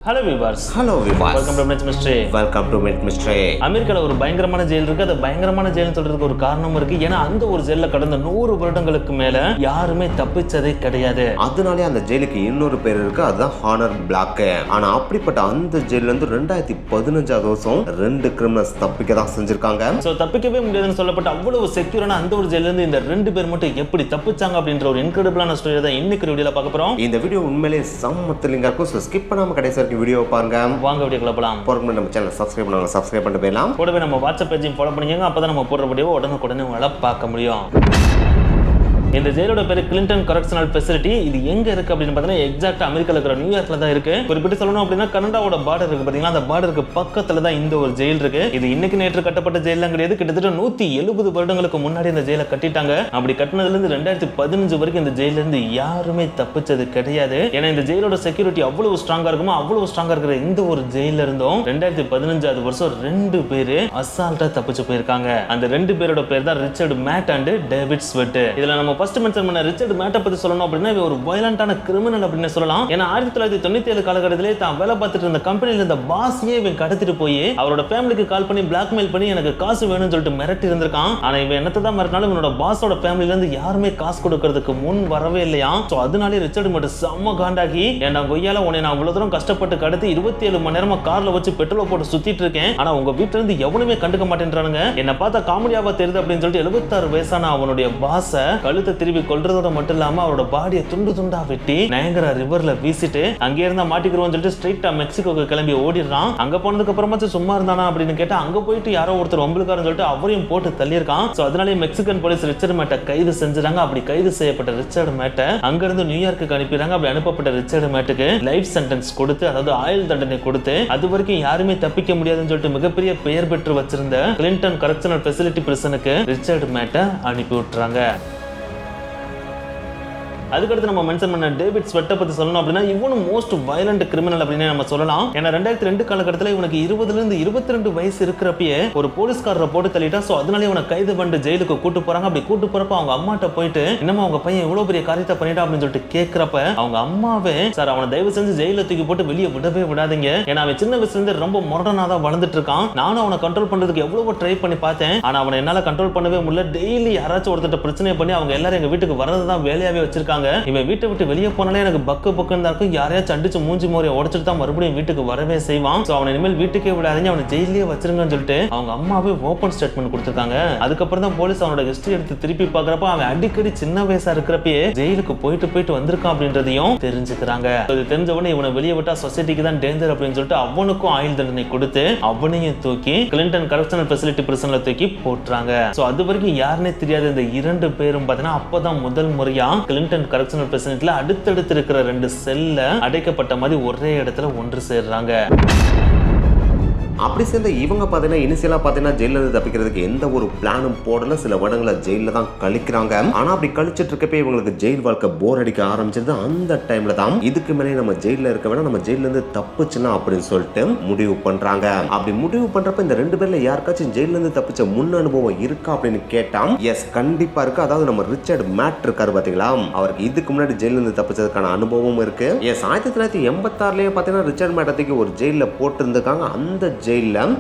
Hello viewers. Welcome to Myth Mystery. Welcome to Myth Mystery. அமெரிக்கால ஒரு பயங்கரமான jail இருக்கு. அது பயங்கரமான ஜெயில்னு சொல்றதுக்கு ஒரு காரணம் இருக்கு. ஏன்னா அந்த ஒரு ஜெயில்ல கடந்த 100 வருடங்களுக்கு மேல யாருமே தப்பிச்சதே கிடையாது. அதனாலே அந்த ஜெயிலுக்கு இன்னொரு பேர் இருக்கு. அதுதான் ஹானர் பிளாக். ஆனா அப்படிப்பட்ட அந்த ஜெயில்ல இருந்து 2015 வருஷம் 2 கிரிமினல்ஸ் தப்பிக்க தான் செஞ்சிருக்காங்க. சோ தப்பிக்கவே முடியாதுன்னு சொல்லப்பட்ட அவ்வளவு செக்யூரான அந்த ஒரு ஜெயில்ல இருந்து இந்த 2 பேர் மட்டும் எப்படி தப்பிச்சாங்க அப்படின்ற ஒரு இன்கிரெடிபிளான ஸ்டோரி தான் இன்னைக்கு வீடியோல பார்க்க போறோம். இந்த வீடியோ உண்மையிலேயே செம்ம த்ரில்லிங்கா இருக்கும். சோ ஸ்கிப் பண்ணாம கடைசி வீடியோ பாருங்க. வாங்க வீடியோக்குள்ள போலாம். போறதுக்கு நம்ம சேனலை சப்ஸ்கிரைப் பண்ணிட்டு போயிடலாம். கூடவே நம்ம வாட்ஸ்அப் பேஜையும் ஃபாலோ பண்ணிக்கோங்க. அப்பதான் நம்ம போடுற வீடியோ உடனுக்குடனே உங்களால பார்க்க முடியும். இந்த ஜெயிலோட பேரு கிளின்டன் கரெக்ஷனல் ஃபெசிலிட்டி. இது எங்க இருக்கு அப்படின்னு பார்த்தீங்கன்னா எக்ஸாக்டா அமெரிக்கால இருக்கிற நியூயார்க்ல தான் இருக்கு. குறிப்பிட்டு சொல்லணும் அப்படின்னா கனடாவோட பார்டர் இருக்கு பாத்தீங்களா, அந்த பார்டருக்கு பக்கத்துல தான் இந்த ஒரு ஜெயில் இருக்கு. இது இன்னைக்கு நேற்று கட்டப்பட்ட ஜெயிலாம் கிடையாது. கிட்டத்தட்ட 170 வருடங்களுக்கு முன்னாடி இந்த ஜெயிலை கட்டிட்டாங்க. அப்படி கட்டினதுல இருந்து 2015 வரைக்கும் இந்த ஜெயில இருந்து யாருமே தப்பிச்சது கிடையாது. ஏன்னா இந்த ஜெயிலோட செக்யூரிட்டி அவ்வளவு ஸ்ட்ராங்கா இருக்குமோ அவ்வளவு ஸ்ட்ராங்கா இருக்கிற இந்த ஒரு ஜெயில இருந்தும் 2015 வருஷம் 2 பேரு அசால்ட்டா தப்பிச்சு போயிருக்காங்க. அந்த 2 பேரோட பேர் தான் ரிச்சர்ட் மேட் அண்ட் டேவிட் ஸ்வெட். இதுல நம்ம ஃபர்ஸ்ட் மென்ஷன் பண்ண ரிச்சர்ட் மேட்டை பத்தி சொல்லணும் அப்படின்னா ஒரு வயலண்டான கிரிமினல் அப்படின்னு சொல்லலாம். ஏன்னா 1997 காலகட்டத்திலே தான் வேலை பார்த்துட்டு இருந்த கம்பெனில இருந்த பாஸையே இவன் கடத்திட்டு போய் அவரோட ஃபேமிலிக்கு கால் பண்ணி பிளாக்மெயில் பண்ணி எனக்கு காசு வேணும்னு சொல்லிட்டு மிரட்டி இருந்திருக்கான். ஆனா இவன் என்னத்தை தான் மிரட்டினாலும் இவனோட பாஸோட ஃபேமிலில இருந்து யாருமே காசு கொடுக்கறதுக்கு முன் வரவே இல்லையா. சோ அதனாலே ரிச்சர்ட் மட்டும் செம்ம காண்டாகி ஏன்டா கொய்யால உன்னை நான் இவ்வளவு தூரம் கஷ்டப்பட்டு கடத்தி 27 மணி நேரமா கார்ல வச்சு பெட்ரோல் போட்டு சுத்திட்டு இருக்கேன். ஆனா உங்க வீட்டுல இருந்து எவனுமே கண்டுக்க மாட்டேன்றானுங்க. என்ன பார்த்தா காமெடியாவா தெரியுது அப்படின்னு சொல்லிட்டு 76 வயசான அவனுடைய பாஸ கழுத்தை திருப்பி கொல்றதோட மட்டும் இல்லாம அவரோட பாடியை துண்டு துண்டா வெட்டி நயங்கரா ரிவர்ல வீசிட்டு அங்கே இருந்தா மாட்டிக்கிறோம்னு சொல்லிட்டு ஸ்ட்ரைட்டா மெக்சிகோக்கு கிளம்பி ஓடிடுறான். அங்க போனதுக்கு அப்புறமா சும்மா இருந்தானா அப்படின்னு கேட்டா அங்க போயிட்டு யாரோ ஒருத்தர் ஒம்பளுக்காரன்னு சொல்லிட்டு அவரையும் போட்டு தள்ளியிருக்கான். சோ அதனாலே மெக்சிகன் போலீஸ் ரிச்சர்ட் மேட்டை கைது செஞ்சுறாங்க. அப்படி கைது செய்யப்பட்ட ரிச்சர்ட் மேட்டை அங்க இருந்து நியூயார்க்கு அனுப்பிடுறாங்க. அப்படி அனுப்பப்பட்ட ரிச்சர்ட் மேட்டுக்கு லைஃப் சென்டென்ஸ் கொடுத்து, அதாவது ஆயுள் தண்டனை கொடுத்து, அது வரைக்கும் யாருமே தப்பிக்க முடியாதுன்னு சொல்லிட்டு மிகப்பெரிய பெயர் பெற்று வச்சிருந்த கிளின்டன் கரெக்ஷனல் ஃபெசிலிட்டி பிரிசனுக்கு ரிச்சர்ட் மேட்டை அனுப்பி விட்டுறாங்க. அதுக்கடுத்து நம்ம மென்ஷன் பண்ண டேவிட் ஸ்வெட்டை பத்தி சொல்லணும் அப்படின்னா இவனும் மோஸ்ட் வயலண்ட் கிரிமினல் அப்படின்னு நம்ம சொல்லலாம். ஏன்னா 2002 காலகட்டத்தில் இவனுக்கு 20 இருந்து 22 வயசு இருக்கிறப்பயே ஒரு போலீஸ்காரரை போட்டு தள்ளிட்டா. சோ அதனால இவனை கைது பண்ணி ஜெயிலுக்கு கூட்டு போறாங்க. அப்படி கூட்டு போறப்ப அவங்க அம்மாட்ட போயிட்டு இன்னமும் அவங்க பையன் இவ்வளவு பெரிய காரியத்தை பண்ணிட்டா அப்படின்னு சொல்லிட்டு கேட்கிறப்ப அவங்க அம்மாவே சார் அவனை தயவு செஞ்சு ஜெயில தூக்கி போட்டு வெளியே விடவே விடாதீங்க. ஏன்னா அவன் சின்ன வயசுல இருந்து ரொம்ப மொரடனா தான் வளர்ந்துட்டு இருக்கான். நானும் அவனை கண்ட்ரோல் பண்றதுக்கு எவ்வளவு ட்ரை பண்ணி பார்த்தேன். ஆனா அவனை என்னால கண்ட்ரோல் பண்ணவே முடியல. டெய்லி யாராச்சும் ஒருத்தர் பிரச்சனை பண்ணி அவங்க எல்லாரும் எங்க வீட்டுக்கு வரதான் வேலையாவே வச்சிருக்காங்க. இவன் வீட்டை விட்டு வெளியே போனாலே எனக்கு பக்கு பக்குன்னு தான் இருக்கும். யாரையாச்சும் அடிச்சு மூஞ்சி மோரையை உடைச்சிட்டு தான் மறுபடியும் வீட்டுக்கு வரவே செய்வான். சோ அவனை இனிமேல் வீட்டுக்கே விடாதீங்க, அவனை ஜெயிலே வச்சிருங்கன்னு சொல்லிட்டு அவங்க அம்மாவே ஓபன் ஸ்டேட்மெண்ட் கொடுத்திருக்காங்க. அதுக்கப்புறம் தான் போலீஸ் அவனோட ஹிஸ்டரி எடுத்து திருப்பி பார்க்கறப்ப அவன் அடிக்கடி சின்ன வயசா இருக்கிறப்பயே ஜெயிலுக்கு போயிட்டு வந்திருக்கான் அப்படின்றதையும் தெரிஞ்சுக்கிறாங்க. இது தெரிஞ்ச உடனே இவனை வெளியே விட்டா சொசைட்டிக்கு தான் டேஞ்சர் அப்படின்னு சொல்லிட்டு அவனுக்கும் ஆயுள் தண்டனை கொடுத்து அவனையும் தூக்கி கிளின்டன் கரெக்ஷனல் ஃபெசிலிட்டி பிரிசன்ல தூக்கி போட்டுறாங்க. சோ அது வரைக்கும் யாருன்னே தெரியாத இந்த 2 பேரும் பார்த்தீங்கன்னா அப்பதான் முதல் முறையா கிளின்டன் கரெக்ஷனல் ஃபெசிலிட்டில அடுத்தடுத்து இருக்கிற 2 செல்ல அடைக்கப்பட்ட மாதிரி ஒரே இடத்துல ஒன்று சேர்றாங்க. அப்படி சேர்ந்த இவங்க பார்த்தீங்கன்னா இனிஷியலா பார்த்தீங்கன்னா ஜெயில இருந்து தப்பிக்கிறதுக்கு எந்த ஒரு பிளானும் போடல. சில வருடங்களை ஜெயில தான் கழிக்கிறாங்க. ஆனா அப்படி கழிச்சிட்டு இருக்கப்ப இவங்களுக்கு ஜெயில் வாழ்க்கை போர் அடிக்க ஆரம்பிச்சது. அந்த டைம்ல தான் இதுக்கு மேலே நம்ம ஜெயில இருக்க வேணா, நம்ம ஜெயில இருந்து தப்பிச்சுலாம் அப்படின்னு சொல்லிட்டு முடிவு பண்றாங்க. அப்படி முடிவு பண்றப்ப இந்த 2 பேர்ல யாருக்காச்சும் ஜெயில இருந்து தப்பிச்ச முன் அனுபவம் இருக்கா அப்படின்னு கேட்டா எஸ் கண்டிப்பா இருக்கு. அதாவது நம்ம ரிச்சர்ட் மேட் இருக்காரு பாத்தீங்களா, அவருக்கு இதுக்கு முன்னாடி ஜெயில இருந்து தப்பிச்சதுக்கான அனுபவம் இருக்கு. எஸ் 1986லயே பாத்தீங்கன்னா ரிச்சர்ட் மேட்டத்துக்கு ஒரு ஜெயில போட்டு இருந்திருக்காங்க. அந்த ஜெயில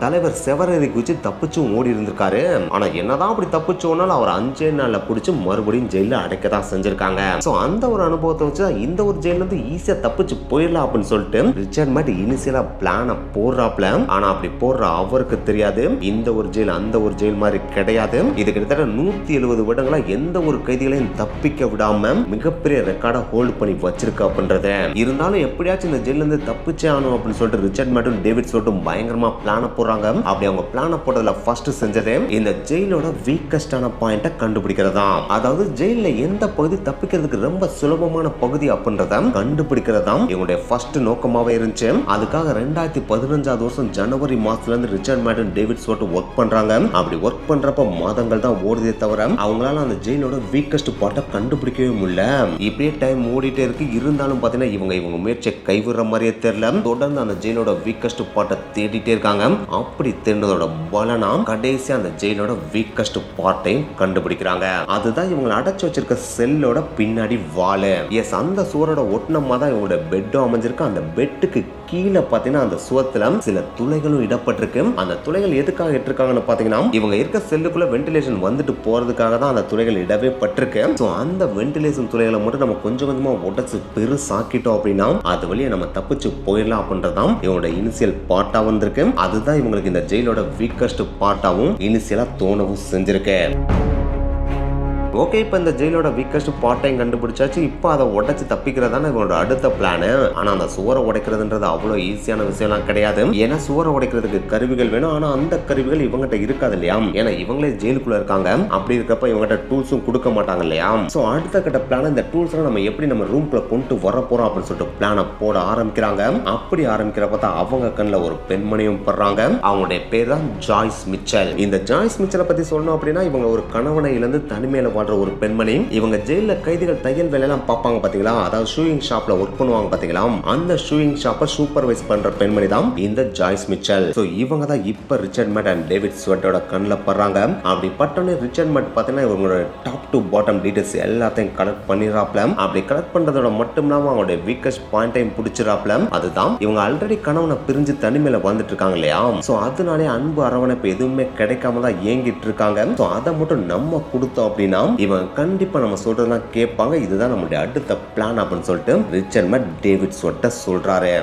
தலைவர் செவரேறி குச்சி தப்பிச்சும் ஓடி இருந்திருக்காரு. ஆனா என்னதான் அப்படி தப்பிச்சோனாலும் அவர் 5 நாள்ல பிடிச்சு மறுபடியும் ஜெயில அடைக்க தான் செஞ்சிருக்காங்க. சோ அந்த ஒரு அனுபவத்தை வச்சு இந்த ஒரு ஜெயில இருந்து ஈஸியா தப்பிச்சு போயிடலாம் அப்படின்னு சொல்லிட்டு ரிச்சர்ட் மேட் இனிஷியலா பிளான போடுறாப்ல. ஆனா அப்படி போடுற அவருக்கு தெரியாது இந்த ஒரு ஜெயில் அந்த ஒரு ஜெயில் மாதிரி கிடையாது. இது கிட்டத்தட்ட 170 வருடங்களா எந்த ஒரு கைதிகளையும் தப்பிக்க விடாம மிகப்பெரிய ரெக்கார்டை ஹோல்ட் பண்ணி வச்சிருக்கு அப்படின்றது. இருந்தாலும் எப்படியாச்சும் இந்த ஜெயில இருந்து தப்பிச்சே ஆகணும் அப்படின்னு சொல்லிட்டு ரிச்சர்ட் மேட்டும் டேவிட் ஸ்வெட்டும் பயங்கரமா பிளான போடுறாங்க. அப்படி அவங்க பிளான போட்டதுல ஃபர்ஸ்ட் செஞ்சதே இந்த ஜெயிலோட வீக்கஸ்டான பாயிண்ட கண்டுபிடிக்கிறதா. அதாவது ஜெயில எந்த பகுதி தப்பிக்கிறதுக்கு ரொம்ப சுலபமான பகுதி அப்படின்றத கண்டுபிடிக்கிறதா இவங்களுடைய ஃபர்ஸ்ட் நோக்கமாவே இருந்துச்சு. அதுக்காக 2015 வருஷம் ஜனவரி மாசத்துல இருந்து ரிச்சர்ட் மேட்டும் டேவிட் ஸ்வெட்டும் ஒர்க் பண்றாங்க. அப்படி ஒர்க் பண்றப்ப மாதங்கள் தான் ஓடுதே தவிர அவங்களால அந்த ஜெயிலோட வீக்கஸ்ட் பார்ட்டை கண்டுபிடிக்கவே முடியல. இப்படியே டைம் ஓடிட்டே இருக்கு. இருந்தாலும் பாத்தீங்கன்னா இவங்க முயற்சியை கைவிடுற மாதிரியே தெரியல. தொடர்ந்து அந்த ஜெயிலோட வீக்கஸ்ட் பார்ட்டை தேடிட்டே இருக்காங்க. அப்படி தெரிந்ததோட பலனா கடைசி அந்த ஜெயிலோட வீக்கஸ்ட் பார்ட்டையும் கண்டுபிடிக்கிறாங்க. அதுதான் இவங்களை அடைச்சு வச்சிருக்க செல்லோட பின்னாடி வால். எஸ் அந்த சூரோட ஒட்டுனமா தான் இவங்களோட பெட்டும் அமைஞ்சிருக்கு. அந்த பெட்டுக்கு கீழே பாத்தீங்கன்னா அந்த சுவத்துல சில துளைகளும் இடப்பட்டிருக்கு. அந்த துளைகள் எதுக்காக இட்டிருக்காங்கன்னு பாத்தீங்கன்னா இவங்க இருக்க செல்லுக்குள்ள வென்டிலேஷன் வந்துட்டு போறதுக்காக தான் அந்த துளைகள் இடவே பட்டிருக்கு. சோ அந்த வென்டிலேஷன் துளைகளை மட்டும் நம்ம கொஞ்சம் கொஞ்சமா உடைச்சு பெருசாக்கிட்டோம் அப்படின்னா அது வழியா நம்ம தப்பிச்சு போயிடலாம் அப்படின்றதான் இவங்களோட இனிஷியல் பார்ட்டா வந்திருக்கு. அதுதான் இவங்களுக்கு இந்த ஜெயிலோட வீக்கஸ்ட் பார்ட்டாவும் இனிஷியலா தோணவும் செஞ்சிருக்கு. ஓகே, இப்போ இந்த ஜெயிலோட வீக்கஸ்ட் பார்ட்டையும் கண்டுபிடிச்சாச்சு. இப்போ அதை உடைச்சு தப்பிக்கிறதான இவங்களோட அடுத்த பிளான். ஆனா அந்த சுவரை உடைக்கிறதுன்றது அவ்வளோ ஈஸியான விஷயம்லாம் கிடையாது. ஏன்னா சுவரை உடைக்கிறதுக்கு கருவிகள் வேணும். ஆனா அந்த கருவிகள் இவங்ககிட்ட இருக்காது இல்லையா? ஏன்னா இவங்களே ஜெயிலுக்குள்ள இருக்காங்க. அப்படி இருக்கப்ப இவங்ககிட்ட டூல்ஸும் கொடுக்க மாட்டாங்க இல்லையா? ஸோ அடுத்த கட்ட பிளான் இந்த டூல்ஸ்லாம் நம்ம எப்படி நம்ம ரூம்குள்ள கொண்டு வர போறோம் அப்படின்னு சொல்லிட்டு பிளானை போட ஆரம்பிக்கிறாங்க. அப்படி ஆரம்பிக்கிறப்ப தான் அவங்க கண்ணில் ஒரு பெண்மணியும் படுறாங்க. அவங்களுடைய பேர் தான் ஜாய்ஸ் மிச்சல். இந்த ஜாய்ஸ் மிச்சலை பத்தி சொல்லணும் அப்படின்னா இவங்க ஒரு கணவனை இழந்து தனிமையில ஒரு பெண்மணி. இவங்க ஜெயில கைதிகள் தையல் வேலையெல்லாம் பார்ப்பாங்க பாத்தீங்களா? அதாவது ஷூயிங் ஷாப்ல ஒர்க் பண்ணுவாங்க பாத்தீங்களா? அந்த ஷூயிங் ஷாப்பை சூப்பர்வைஸ் பண்ற பெண்மணி தான் இந்த ஜாய்ஸ் மிச்சல். சோ இவங்க தான் இப்ப ரிச்சர்ட் மேட் அண்ட் டேவிட் ஸ்வட்டோட கண்ணில் படுறாங்க. அப்படி பட்டோன்னே ரிச்சர்ட் மேட் பாத்தீங்கன்னா இவங்களோட டாப் டு பாட்டம் டீடைல்ஸ் எல்லாத்தையும் கலெக்ட் பண்ணிடுறாப்ல. அப்படி கலெக்ட் பண்றதோட மட்டும் இல்லாம அவங்களுடைய வீக்கஸ்ட் பாயிண்டையும் பிடிச்சிடறாப்ல. அதுதான் இவங்க ஆல்ரெடி கணவனை பிரிஞ்சு தனிமையில வந்துட்டு இருக்காங்க இல்லையா? சோ அதனாலே அன்பு அரவணைப்பு எதுவுமே கிடைக்காம தான் ஏங்கிட்டு இருக்காங்க. சோ அதை மட்டும் நம்ம கொடுத்தோம் அப்படின்னா இவன் கண்டிப்பா நம்ம சொல்றதெல்லாம் கேட்பாங்க. இதுதான் நம்மளுடைய அடுத்த பிளான் அப்படின்னு சொல்லிட்டு ரிச்சர்ட் மேட் டேவிட் ஸ்வட்ட சொல்றாரு.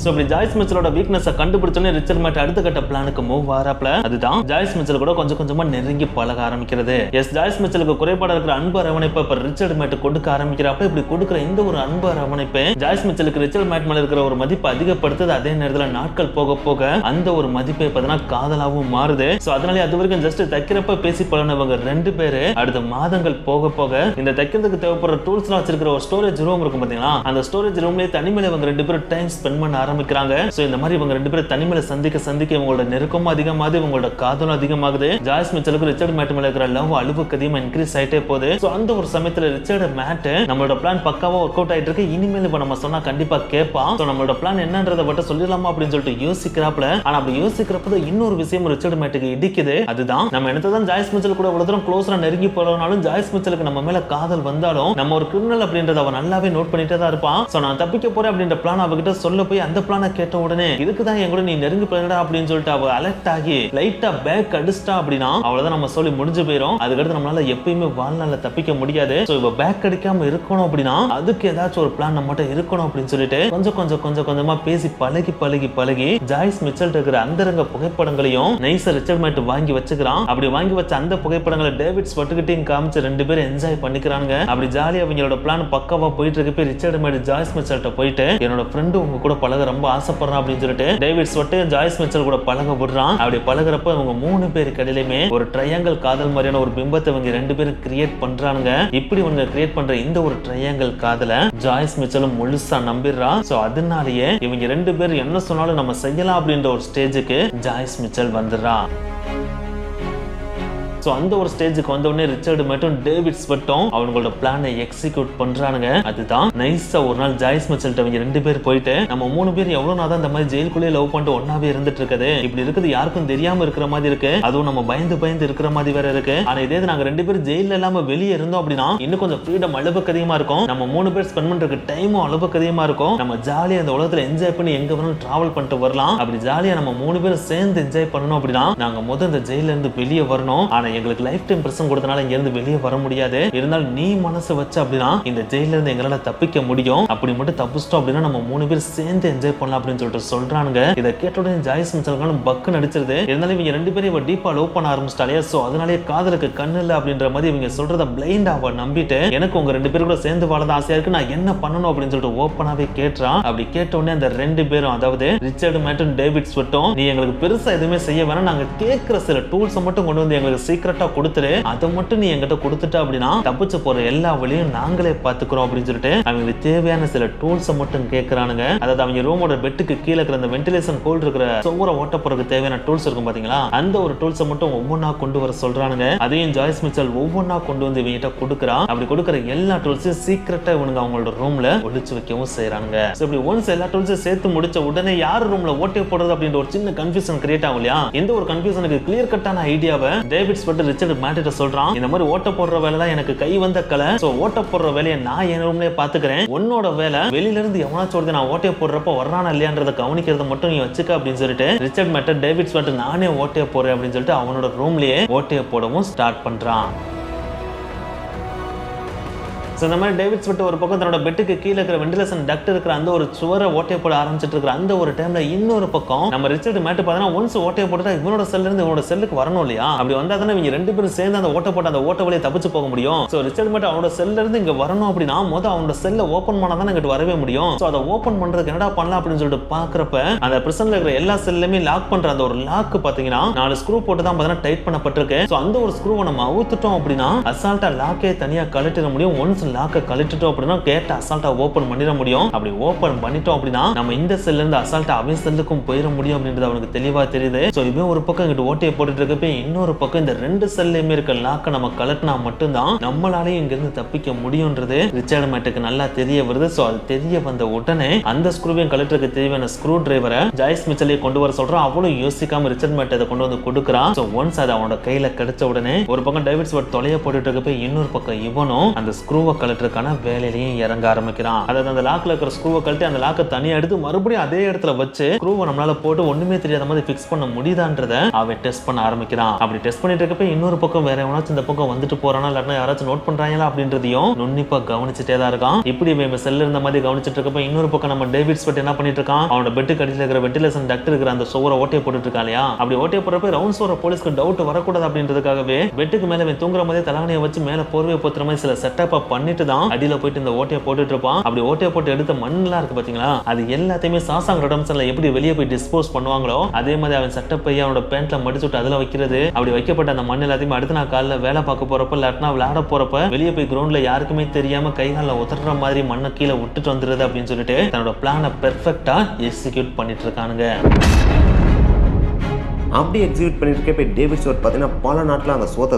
சோ இப்படி ஜாய்ஸ் மிச்சலோட வீக்னஸை கண்டுபிடிச்சோன்னே ரிச்சர்ட் மேட் அடுத்த கட்ட பிளானுக்கு மூவ் ஆறாப்ல. அதுதான் ஜாய்ஸ் மிச்சல் கூட கொஞ்சம் கொஞ்சமா நெருங்கி பழக ஆரம்பிக்கிறது. ஜாய்ஸ் மிச்சலுக்கு குறைபாடு இருக்கிற அன்பு அரவணைப்பை இப்ப ரிச்சர்ட் மேட் கொடுக்க ஆரம்பிக்கிறாப்ப. இப்படி கொடுக்குற இந்த ஒரு அன்பு அரவணைப்பை ஜாய்ஸ் மிச்சலுக்கு ரிச்சர்ட் மேட் மேல இருக்கிற ஒரு மதிப்பை அதிகப்படுத்துது. அதே நேரத்தில் நாட்கள் போக போக அந்த ஒரு மதிப்பை பார்த்தீங்கன்னா காதலாவும் மாறுது. சோ அதனால அது வரைக்கும் ஜஸ்ட் தைக்கிறப்ப பேசி பழனவங்க ரெண்டு பேரு அடுத்த மாதங்கள் போக போக இந்த தைக்கிறதுக்கு தேவைப்படுற டூல்ஸ் வச்சிருக்கிற ஒரு ஸ்டோரேஜ் ரூம் இருக்கும் பாத்தீங்களா? அந்த ஸ்டோரேஜ் ரூம்லயே தனிமையில இவங்க ரெண்டு பேரும் டைம் ஸ்பெண்ட் பண்ண ஆரம்பிக்கிறாங்க. சோ இந்த மாதிரி இவங்க ரெண்டு பேரும் தனிமையில சந்திக்க இவங்களோட நெருக்கமும் அதிகமாகுது, இவங்களோட காதலும் அதிகமாகுது. ஜாய்ஸ் மிச்சலுக்கு ரிச்சர்ட் மேட் மேல இருக்கிற லவ் அளவுக்கு அதிகமா இன்க்ரீஸ் ஆயிட்டே போகுது. சோ அந்த ஒரு சமயத்துல ரிச்சர்ட் மேட் நம்மளோட பிளான் பக்காவா ஒர்க் அவுட் ஆயிட்டு இருக்கு. இனிமேல் இப்ப நம்ம சொன்னா கண்டிப்பா கேட்பான். சோ நம்மளோட பிளான் என்னன்றதை மட்டும் சொல்லிடலாமா அப்படின்னு சொல்லிட்டு யோசிக்கிறாப்ல. ஆனா அப்படி யோசிக்கிறப்ப இன்னொரு விஷயம் ரிச்சர்ட் மேட்டுக்கு இடிக்குது. அதுதான் நம்ம என்னதான் ஜாய்ஸ் மிச்சல் கூட இவ்வளவு தூரம் க்ளோஸரா நெருங்கி போறனாலும் ஜாய்ஸ் மிச்சலுக்கு நம்ம மேல காதல் வந்தாலும் நம்ம ஒரு கிரிமினல் அப்படின்றத அவன் நல்லாவே நோட் பண்ணிட்டே தான் இருப்பான். சோ நான் தப்பிக்க போறேன் அப்படின்ற பிளான் அவகிட்ட சொல்ல போய் அந்த பிளானை கேட்ட உடனே இதுக்குதான் என் கூட நீ நெருங்கி போயிடா அப்படின்னு சொல்லிட்டு அவ அலர்ட் ஆகி லைட்டா பேக் அடிச்சிட்டா அப்படின்னா அவ்வளவுதான் நம்ம சொல்லி முடிஞ்சு போயிடும். அதுக்கடுத்து நம்மளால எப்பயுமே வாழ்நாள்ல தப்பிக்க முடியாது. சோ இவ பேக் அடிக்காம இருக்கணும் அப்படின்னா அதுக்கு ஏதாச்சும் ஒரு பிளான் நம்மகிட்ட இருக்கணும் அப்படின்னு சொல்லிட்டு கொஞ்சம் கொஞ்சமா பேசி பழகி ஜாய்ஸ் மிச்சல் இருக்கிற அந்தரங்க புகைப்படங்களையும் நைஸா ரிச்சர்ட் மேட் வாங்கி வச்சுக்கிறான். அப்படி வாங்கி வச்ச அந்த புகைப்படங்களை டேவிட் ஸ்வட்டுகிட்டையும் காமிச்சு ரெண்டு பேரும் என்ஜாய் பண்ணிக்கிறாங்க. அப்படி ஜாலியா அவங்களோட பிளான் பக்காவா போயிட்டு இருக்கப்ப ரிச்சர்ட் மேட் ஜாய்ஸ் மிச்சல்கிட்ட போயிட்டு என்னோட ஃப்ரெண்டு உங்க கூட பழக ரொம்ப ஆசைப்படுறான் அப்படின்னு சொல்லிட்டு டேவிட் ஸ்வட்டு ஜாய்ஸ் மிச்சல் கூட பழக விடுறான். அப்படி பழகிறப்ப இவங்க மூணு பேருக்கு இடையிலுமே ஒரு ட்ரையாங்கிள் காதல் மாதிரியான ஒரு பிம்பத்தை இவங்க ரெண்டு பேரும் கிரியேட் பண்றாங்க. இப்படி இவங்க கிரியேட் பண்ற இந்த ஒரு ட்ரையாங்கிள் காதல ஜாய்ஸ் மிச்சலும் முழுசா நம்பிடுறான். சோ அதனாலேயே இவங்க ரெண்டு பேரும் என்ன சொன்னாலும் நம்ம செய்யலாம் அப்படின்ற ஒரு ஸ்டேஜுக்கு ஜாய்ஸ் மிச்சல் வந்துடுறான். சோ அந்த ஒரு ஸ்டேஜுக்கு வந்த உடனே ரிச்சர்ட் மட்டும் டேவிட் ஸ்வட்டும் அவங்களோட பிளானை எக்ஸிக்யூட் பண்றானுங்க. அதுதான் நைஸா ஒரு நாள் ஜாய்ஸ் மிச்சல் அவங்க ரெண்டு பேர் போயிட்டு நம்ம மூணு பேர் எவ்வளவு நாள் தான் இந்த மாதிரி ஜெயிலுக்குள்ளே லவ் பண்ணிட்டு ஒன்னாவே இருந்துட்டு இருக்குது, இப்படி இருக்குது யாருக்கும் தெரியாம இருக்கிற மாதிரி இருக்கு, அதுவும் நம்ம பயந்து இருக்கிற மாதிரி வேற இருக்கு. ஆனா இதே நாங்க ரெண்டு பேரும் ஜெயில இல்லாம வெளியே இருந்தோம் அப்படின்னா இன்னும் கொஞ்சம் ஃப்ரீடம் அளவுக்கு அதிகமா இருக்கும், நம்ம மூணு பேர் ஸ்பெண்ட் பண்றதுக்கு டைமும் அளவுக்கு அதிகமா இருக்கும், நம்ம ஜாலியா இந்த உலகத்துல என்ஜாய் பண்ணி எங்க வேணாலும் டிராவல் பண்ணிட்டு வரலாம். அப்படி ஜாலியா நம்ம மூணு பேரும் சேர்ந்து என்ஜாய் பண்ணணும் அப்படின்னா நாங்க முதல் இந்த ஜெயில இருந்து வெளியே வரணும். ஆனா எங்களுக்கு லைஃப் டைம் பிரசன் கொடுத்தனால இங்க இருந்து வெளியே வர முடியாது. இருந்தாலும் நீ மனசு வச்சு அப்படின்னா இந்த ஜெயில இருந்து எங்களால தப்பிக்க முடியும். அப்படி மட்டும் தப்பிச்சிட்டோம் அப்படின்னா நம்ம மூணு பேர் சேர்ந்து என்ஜாய் பண்ணலாம் அப்படின்னு சொல்லிட்டு சொல்றானுங்க. இதை கேட்ட உடனே ஜாய்ஸ் மிச்சல் பக்கு நடிச்சிருது. இருந்தாலும் இவங்க ரெண்டு பேரும் இவ டீப்பா லவ் பண்ண ஆரம்பிச்சிட்டாலே. சோ அதனாலே காதலுக்கு கண்ணு இல்ல அப்படின்ற மாதிரி இவங்க சொல்றத பிளைண்டா அவ நம்பிட்டு எனக்கு உங்க ரெண்டு பேரும் கூட சேர்ந்து வாழதான் ஆசையா இருக்கு, நான் என்ன பண்ணணும் அப்படின்னு சொல்லிட்டு ஓப்பனாவே கேட்றான். அப்படி கேட்ட உடனே அந்த ரெண்டு பேரும் அதாவது ரிச்சர்ட் மேட்டும் டேவிட் ஸ்வட்டும் நீ எங்களுக்கு பெருசா எதுவுமே செய்ய வேணாம், நாங்க கேட்கிற சில டூல்ஸ் மட்டும் கொண்டு வந்து எங்களுக்கு சீக்கிரட்டா கொடுத்துரு, அதை மட்டும் நீ எங்கிட்ட கொடுத்துட்ட அப்படின்னா தப்பிச்சு போற எல்லா வழியும் நாங்களே பாத்துக்கிறோம் அப்படின்னு சொல்லிட்டு அவங்களுக்கு தேவையான சில டூல்ஸ் மட்டும் கேட்கறானுங்க. அதாவது அவங்க ரூமோட பெட்டுக்கு கீழே இருக்கிற அந்த வென்டிலேஷன் ஹோல் இருக்கிற சுவரை ஓட்ட போறதுக்கு தேவையான டூல்ஸ் இருக்கும் பாத்தீங்களா, அந்த ஒரு டூல்ஸை மட்டும் ஒவ்வொன்னா கொண்டு வர சொல்றானுங்க. அதையும் ஜாய்ஸ் மிச்சல் ஒவ்வொன்னா கொண்டு வந்து இவங்கிட்ட கொடுக்குறான். அப்படி கொடுக்குற எல்லா டூல்ஸையும் சீக்கிரட்டா இவனுங்க அவங்களோட ரூம்ல ஒளிச்சு வைக்கவும் செய்யறாங்க. இப்படி ஒன்ஸ் எல்லா டூல்ஸையும் சேர்த்து முடிச்ச உடனே யார் ரூம்ல ஓட்டே போடுறது அப்படின்ற ஒரு சின்ன கன்ஃபியூஷன் கிரியேட் ஆகும் இல்லையா, இந்த ஒரு கன்ஃபியூஷனுக்கு கிளியர் கட்டான ஐடியாவை டேவிட் சொல்லிட்டு ரிச்சர்ட் மேட்டிட்ட சொல்றான், இந்த மாதிரி ஓட்ட போடுற வேலை தான் எனக்கு கை வந்த கலை. சோ ஓட்ட போடுற வேலையை நான் என் ரூம்லயே பாத்துக்கிறேன். உன்னோட வேலை வெளியில இருந்து எவனாச்சும் ஒருத்தன் நான் ஓட்டைய போடுறப்ப வர்றானா இல்லையான்றத கவனிக்கிறத மட்டும் நீ வச்சுக்க அப்படின்னு சொல்லிட்டு ரிச்சர்ட் மேட்டர் டேவிட் ஸ்வாட் நானே ஓட்டைய போடுறேன் அப்படின்னு சொல்லிட்டு அவனோட ரூம்லயே ஓட்டைய போடவும் ஸ்டார்ட் பண்றான். இந்த மாதிரி டேவிட் ஸ்வாட் ஒரு பக்கம் தன்னோட பெட்டுக்கு கீழே இருக்கிற வென்டிலேஷன் டக்ட் இருக்கிற அந்த ஒரு சுவரை ஓட்டையை போட ஆரம்பிச்சிட்டு இருக்கிற அந்த ஒரு டைம்ல இன்னொரு பக்கம் நம்ம ரிச்சர்ட் மேட் பார்த்தா ஒன்ஸ் ஓட்டையை போட்டுட்டா இவனோட செல்ல இருந்து இவனோட செல்லுக்கு வரணும் இல்லையா? அப்படி வந்தா தானே இவங்க ரெண்டு பேரும் சேர்ந்து அந்த ஓட்ட போட்டு அந்த ஓட்ட வழியை தப்பிச்சு போக முடியும். சோ ரிச்சர்ட் மேட் அவனோட செல்ல இருந்து இங்க வரணும் அப்படின்னா அவனோட செல்ல ஓபன் பண்ணா தான் இங்கிட்டு வரவே முடியும். சோ அதை ஓபன் பண்றதுக்கு என்னடா பண்ணலாம் அப்படின்னு சொல்லிட்டு பாக்குறப்ப அந்த பிரிசன்ல இருக்கிற எல்லா செல்லுமே லாக் பண்ற அந்த ஒரு லாக் பாத்தீங்கன்னா 4 ஸ்க்ரூ போட்டு தான் பார்த்தா டைட் பண்ணப்பட்டிருக்கு. சோ அந்த ஒரு ஸ்க்ரூவை நம்ம அவுத்துட்டோம் அப்படின்னா அசால்ட்டா லாக்கே தனியா கழட்டிட முடியும். ஒன்ஸ் லாக்கை கழட்டிட்டோம் அப்படின்னா கேட்ட அசால்ட்டா ஓபன் பண்ணிட முடியும். அப்படி ஓபன் பண்ணிட்டோம் அப்படின்னா நம்ம இந்த செல்ல இருந்து அசால்ட்டா அவன் செல்லுக்கும் போயிட முடியும் அப்படின்றது அவனுக்கு தெளிவா தெரியுது. சோ இவன் ஒரு பக்கம் இங்கிட்டு ஓட்டையை போட்டுட்டு இருக்கப்ப இன்னொரு பக்கம் இந்த ரெண்டு செல்லையுமே இருக்க லாக்க நம்ம கலட்டினா மட்டும்தான் நம்மளாலையும் இங்க இருந்து தப்பிக்க முடியும்ன்றது ரிச்சர்ட் மேட்டுக்கு நல்லா தெரிய வருது. சோ அது தெரிய வந்த உடனே அந்த ஸ்க்ரூவையும் கலெக்டருக்கு தேவையான ஸ்க்ரூ டிரைவரை ஜாய்ஸ் மிச்சலே கொண்டு வர சொல்றான். அவளும் யோசிக்காம ரிச்சர்ட் மேட் அதை கொண்டு வந்து கொடுக்குறான். சோ ஒன்ஸ் அது அவனோட கையில கிடைச்ச உடனே ஒரு பக்கம் டேவிட் ஸ்வாட் தொலைய போட்டுட்டு இருக்கப்ப இன்னொரு பக்கம் இவனும் அந்த ஸ்க்ரூவை கலெக்டருக்கான வேலையிலையும் இறங்க ஆரம்பிக்கிறான். அதாவது அந்த லாக்ல இருக்கிற ஸ்க்ரூவை கழட்டி அந்த லாக்கை தனியா எடுத்து மறுபடியும் அதே இடத்துல வச்சு ஸ்க்ரூவை நம்மளால போட்டு ஒண்ணுமே தெரியாத மாதிரி பிக்ஸ் பண்ண முடியுதான்றத அவன் டெஸ்ட் பண்ண ஆரம்பிக்கிறான். அப்படி டெஸ்ட் பண்ணிட்டு இருக்கப்ப இன்னொரு பக்கம் வேற எவனாச்சும் இந்த பக்கம் வந்துட்டு போறானா இல்லன்னா யாராச்சும் நோட் பண்றாங்களா அப்படின்றதையும் நுண்ணிப்பா கவனிச்சுட்டே தான் இருக்கான். இப்படி இவன் செல்ல இருந்த மாதிரி கவனிச்சுட்டு இருக்கப்ப இன்னொரு பக்கம் நம்ம டேவிட் ஸ்வாட் என்ன பண்ணிட்டு இருக்கான், அவனோட பெட்டு கடியில இருக்கிற வென்டிலேஷன் டக்ட் இருக்கிற அந்த சுவரை ஓட்டையை போட்டுட்டு இருக்கான் இல்லையா? அப்படி ஓட்டையை போடுறப்ப ரவுண்ட் சுவர போலீஸ்க்கு டவுட் வரக்கூடாது அப்படின்றதுக்காகவே பெட்டுக்கு மேல இவன் தூங்குற மாதிரி தலைவனையை வச்சு மேல போர்வையை போத்துற மாதிரி சில செட்டப்பா பண்ணிட்டு தான் அடியில போயிட்டு இந்த ஓட்டையை போட்டுட்டு இருப்பான். அப்படி ஓட்டையை போட்டு எடுத்த மண்ணெல்லாம் இருக்கு பாத்தீங்களா, அது எல்லாத்தையுமே சாசாங் ரெடம்சன்ல எப்படி வெளியே போய் டிஸ்போஸ் பண்ணுவாங்களோ அதே மாதிரி அவன் சட்டப்பையை அவனோட பேண்ட்ல மடிச்சுட்டு அதுல வைக்கிறது. அப்படி வைக்கப்பட்ட அந்த மண் எல்லாத்தையுமே அடுத்து நான் காலைல வேலை பார்க்க போறப்ப இல்லாட்டினா விளையாட போறப்ப வெளியே போய் கிரவுண்ட்ல யாருக்குமே தெரியாம கைகால உதற மாதிரி மண்ணை கீழே விட்டுட்டு வந்துருது அப்படின்னு சொல்லிட்டு தன்னோட பிளானை பெர்ஃபெக்ட்டா எக்ஸிக்யூட் பண்ணிட்டு இருக்கானுங்க. அப்படி எக்ஸிக்யூட் பண்ணிட்டு இருக்க டேவிட் ஸ்வாட் பார்த்தீங்கன்னா பல நாட்டில் அந்த சோத்தை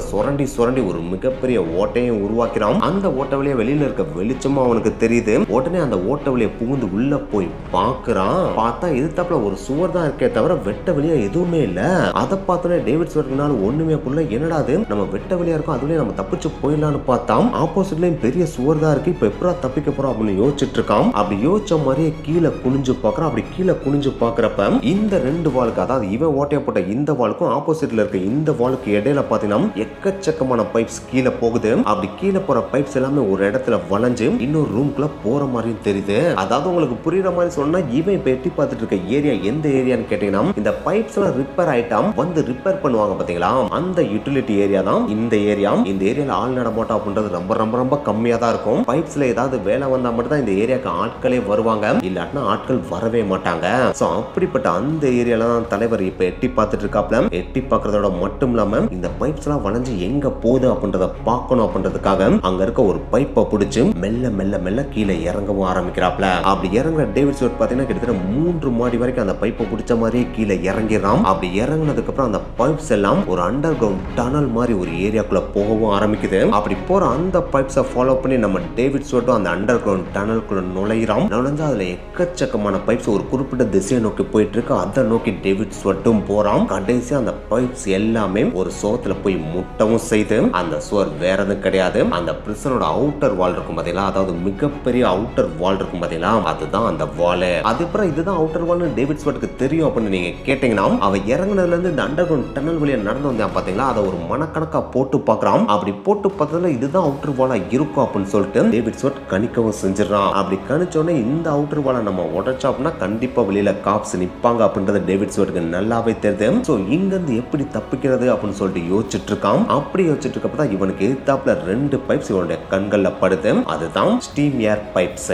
சுரண்டி ஒரு மிகப்பெரிய ஓட்டையும் உருவாக்கிறான். அந்த ஓட்ட வழியா வெளியில இருக்க வெளிச்சமும் அவனுக்கு தெரியுது. உடனே அந்த ஓட்ட வழியை புகுந்து உள்ள போய் பார்க்கறான். பார்த்தா எதிர்த்தாப்புல ஒரு சுவர் தான் இருக்கே தவிர வெட்ட வழியா எதுவுமே இல்ல. அதை பார்த்தோன்னே டேவிட் ஸ்வாட்னால ஒண்ணுமே புரியல. என்னடா அது, நம்ம வெட்ட வழியா இருக்கோம், அதுலயே நம்ம தப்பிச்சு போயிடலான்னு பார்த்தான். ஆப்போசிட்லயும் பெரிய சுவர் தான் இருக்கு. இப்ப எப்படா தப்பிக்க போறோம் அப்படின்னு யோசிச்சுட்டு இருக்கான். அப்படி யோசிச்ச மாதிரியே கீழே குனிஞ்சு பார்க்கறான். அப்படி கீழே குனிஞ்சு பார்க்கறப்ப இந்த ரெண்டு வாளுக்கு, அதாவது இவன் ஓட்டைய போட்ட இந்த வாலுக்கும் ஆப்போசிட்ல இருக்க இந்த வாலுக்கு இடையில பாத்தீங்கன்னா எக்கச்சக்கமான பைப்ஸ் கீழே போகுது. அப்படி கீழே போற பைப்ஸ் எல்லாமே ஒரு இடத்துல வளைஞ்சு இன்னொரு ரூம்குள்ள போற மாதிரியும் தெரியுது. அதாவது உங்களுக்கு புரியுற மாதிரி சொன்னா இவன் இப்ப எட்டி பார்த்துட்டு இருக்க ஏரியா எந்த ஏரியான்னு கேட்டீங்கன்னா இந்த பைப்ஸ் எல்லாம் ரிப்பேர் ஐட்டம் வந்து ரிப்பேர் பண்ணுவாங்க பாத்தீங்களா, அந்த யூட்டிலிட்டி ஏரியா தான் இந்த ஏரியா. இந்த ஏரியால ஆள் நடமாட்டம் அப்படின்றது ரொம்ப ரொம்ப ரொம்ப கம்மியா தான் இருக்கும். பைப்ஸ்ல ஏதாவது வேலை வந்தா மட்டும் தான் இந்த ஏரியாக்கு ஆட்களே வருவாங்க, இல்லாட்டினா ஆட்கள் வரவே மாட்டாங்க. சோ அப்படிப்பட்ட அந்த ஏரியால தான் தலைவர் இப்ப எட்டி பார்த்துட்டு இருக்காப்ல. எட்டி பார்க்கறதோட மட்டும் இல்லாம இந்த பைப்ஸ் எல்லாம் வளைஞ்சு எங்க போகுது அப்படின்றத பார்க்கணும் அப்படின்றதுக்காக அங்க இருக்க ஒரு பைப்பை பிடிச்சு மெல்ல மெல்ல மெல்ல கீழே இறங்கவும் ஆரம்பிக்கிறாப்ல. அப்படி இறங்குற டேவிட் ஸ்வாட் பாத்தீங்கன்னா கிட்டத்தட்ட 3 மாடி வரைக்கும் அந்த பைப்பை பிடிச்ச மாதிரியே கீழே இறங்கிடுறான். அப்படி இறங்கினதுக்கு அப்புறம் அந்த பைப்ஸ் எல்லாம் ஒரு அண்டர் கிரவுண்ட் டனல் மாதிரி ஒரு ஏரியாக்குள்ள போகவும் ஆரம்பிக்குது. அப்படி போற அந்த பைப்ஸை ஃபாலோ பண்ணி நம்ம டேவிட் ஸ்வாட்டும் அந்த அண்டர் கிரவுண்ட் டனலுக்குள்ள நுழையிறான். நுழைஞ்சா அதுல எக்கச்சக்கமான பைப்ஸ் ஒரு குறிப்பிட்ட திசையை நோக்கி போயிட்டு இருக்கு. அதை நோக்கி டேவிட் ஸ்வாட்டும் போறான். கடைசி அந்த பைப்ஸ் எல்லாமே ஒரு சோத்துல போய் முட்டவும் செய்து அந்த சுவர் வேற எதுவும் கிடையாது, அந்த பிரிசனோட அவுட்டர் வால் இருக்கும் பாத்தீங்களா, அதாவது மிகப்பெரிய அவுட்டர் வால் இருக்கும் பாத்தீங்களா, அதுதான் அந்த வால். அதுக்கப்புறம் இதுதான் அவுட்டர் வால்னு டேவிட் ஸ்வாட்க்கு தெரியும் அப்படின்னு நீங்க கேட்டீங்கன்னா அவன் இறங்குனதுல இருந்து இந்த அண்டர் கிரவுண்ட் டனல் வழியா நடந்து வந்தான் பாத்தீங்களா, அதை ஒரு மனக்கணக்கா போட்டு பார்க்கறான். அப்படி போட்டு பார்த்ததுல இதுதான் அவுட்டர் வாலா இருக்கும் அப்படின்னு சொல்லிட்டு டேவிட் ஸ்வாட் கணிக்கவும் செஞ்சிடறான். அப்படி கணிச்சோடனே இந்த அவுட்டர் வாலை நம்ம உடைச்சோம் அப்படின்னா கண்டிப்பா வெளியில காப்ஸ் நிப்பாங்க அப்படின்றது டேவிட் ஸ்வாட்க்கு நல்லாவே தெரியுது. சோ இங்க இருந்து எப்படி தப்பிக்கிறது அப்படின்னு சொல்லிட்டு யோசிச்சுட்டு இருக்கான். அப்படி யோசிச்சுட்டு இருக்கப்பதான் இவனுக்கு எதிர்த்தாப்புல 2 பைப்ஸ் இவனுடைய கண்கள்ல படுது. அதுதான் ஸ்டீம் ஏர் பைப்ஸ்.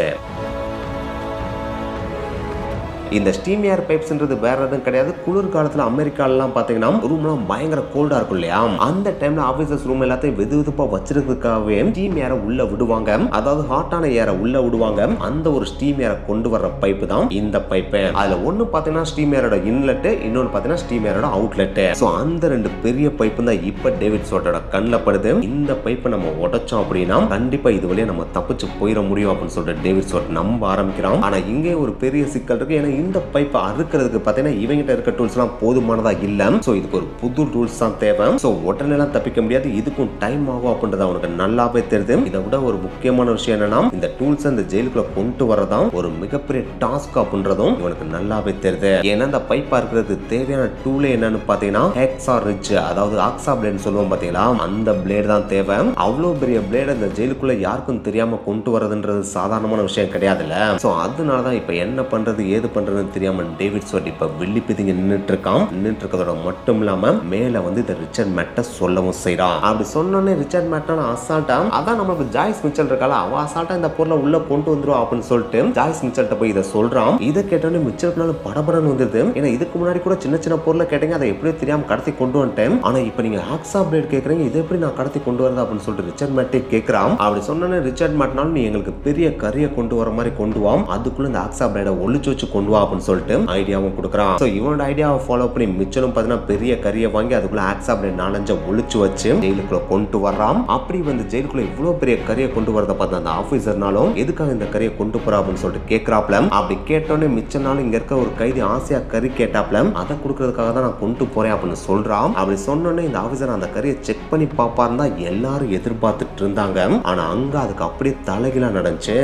இந்த ஸ்டீம் ஏர் பைப்ஸ்ன்றது வேற எதுவும் கிடையாது. குளிர் காலத்துல அமெரிக்காலாம் பாத்தீங்கன்னா ரூம்லாம் பயங்கர கோல்டா இருக்கும் இல்லையா, அந்த டைம்ல ஆபீசர்ஸ் ரூம் எல்லாத்தையும் வெது வெதுப்பா வச்சிருக்கிறதுக்காகவே ஸ்டீம் ஏரை உள்ள விடுவாங்க. அதாவது ஹாட்டான ஏரை உள்ள விடுவாங்க. அந்த ஒரு ஸ்டீம் ஏரை கொண்டு வர்ற பைப்பு தான் இந்த பைப்பு. அதுல ஒண்ணு பாத்தீங்கன்னா ஸ்டீம் ஏரோட இன்லெட், இன்னொன்னு பாத்தீங்கன்னா ஸ்டீம் ஏரோட அவுட்லெட். சோ அந்த 2 பெரிய பைப்பு தான் இப்ப டேவிட் ஸ்வாட்டோட கண்ணில் படுது. இந்த பைப்பை நம்ம உடைச்சோம் அப்படின்னா கண்டிப்பா இது வழியா நம்ம தப்பிச்சு போயிட முடியும் அப்படின்னு சொல்லிட்டு டேவிட் ஸ்வாட் நம்ப ஆரம்பிக்கிறான். ஆனா இங்கே ஒரு பெரிய சிக்கல் இருக்கு. ஏன்னா இந்த பைப்பை அறுக்கிறதுக்கு பார்த்தீங்கன்னா இவங்கிட்ட இருக்க டூல்ஸ்லாம் போதுமானதா இல்ல. ஸோ இதுக்கு ஒரு புது டூல்ஸ் தான் தேவை. ஸோ உடனேலாம் தப்பிக்க முடியாது, இதுக்கும் டைம் ஆகும் அப்படின்றது அவனுக்கு நல்லாவே தெரியுது. இதை விட ஒரு முக்கியமான விஷயம் என்னன்னா இந்த டூல்ஸ் அந்த ஜெயிலுக்குள்ள கொண்டு வரதான் ஒரு மிகப்பெரிய டாஸ்க் அப்படின்றதும் இவனுக்கு நல்லாவே தெரியுது. ஏன்னா இந்த பைப்பா இருக்கிறதுக்கு தேவையான டூலே என்னன்னு பாத்தீங்கன்னா ஹெக்ஸா ரிச், அதாவது ஆக்ஸா பிளேட் சொல்லுவோம் பாத்தீங்களா, அந்த பிளேட் தான் தேவை. அவ்வளவு பெரிய பிளேட் இந்த ஜெயிலுக்குள்ள யாருக்கும் தெரியாம கொண்டு வரதுன்றது சாதாரணமான விஷயம் கிடையாதுல்ல. ஸோ அதனாலதான் இப்ப என்ன பண்றது ஏது பண்றதுன்னு தெரியாம டேவிட் ஸ்வட் இப்ப வில்லி பிதிங்க நின்றுட்டு இருக்கான். நின்றுட்டு இருக்கிறதோட மட்டும் இல்லாம மேல வந்து இந்த ரிச்சர்ட் மேட்ட சொல்லவும் செய்யறான். அப்படி சொன்னோன்னே ரிச்சர்ட் மேட்டான அசால்ட்டா அதான் நமக்கு ஜாய்ஸ் மிச்சல் இருக்கால, அவ அசால்ட்டா இந்த பொருளை உள்ள கொண்டு வந்துரும் அப்படின்னு சொல்லிட்டு ஜாய்ஸ் மிச்சல்கிட்ட போய் இதை சொல்றான். இதை கேட்டோன்னே மிச்சலுக்குனால படபடன்னு வந்துருது. ஏன்னா இதுக்கு முன்னாடி கூட சின்ன சின்ன பொருளை கேட்டீங்க, அதை எப்படியோ தெரியாம கடத்தி கொண்டு வந்துட்டேன். ஆனா இப்ப நீங்க ஆக்ஸா பிளேட் கேக்குறீங்க, இது எப்படி நான் கடத்தி கொண்டு வரது அப்படின்னு சொல்லிட்டு ரிச்சர்ட் மேட்டே கேட்கிறான். அப்படி சொன்னோன்னே ரிச்சர்ட் மேட்னாலும் நீ எங்களுக்கு பெரிய கறியை கொண்டு வர மாதிரி கொண்டு வா, அதுக்குள்ள இந்த ஆக்ஸா பிளேட ஒளிச்சு வச்சு கொண்டு வா அப்படின்னு சொல்லிட்டு ஐடியாவும் கொடுக்குறான். ஸோ இவனோட ஐடியாவை ஃபாலோ பண்ணி மிச்சலும் பார்த்தீங்கன்னா பெரிய கறியை வாங்கி அதுக்குள்ள ஆக்ஸா பிளேட் 4-5 ஒளிச்சு வச்சு ஜெயிலுக்குள்ள கொண்டு வர்றான். அப்படி வந்து ஜெயிலுக்குள்ள இவ்வளவு பெரிய கறியை கொண்டு வரத பார்த்து அந்த ஆபீசர்னாலும் எதுக்காக இந்த கறியை கொண்டு போறா அப்படின்னு சொல்லிட்டு கேட்கிறாப்ல. அப்படி கேட்டோன்னே மிச்சனாலும் இங்க இருக்க ஒரு கைதி ஆசையா கறி கேட்டாப்ல, அதை கொடுக்கறதுக்காக தான் நான் கொண்டு போறேன் அப்படின்னு சொல்றான். அப்படி சொன்னோன்னே இந்த ஆபீசர் அந்த கறியை செக் பண்ணி பாப்பாருன்னு தான் எல்லாரும் எதிர்பார்த்துட்டு இருந்தாங்க. ஆனா அங்க அதுக்கு அப்படியே தலைகீழா நடந்துச்சு.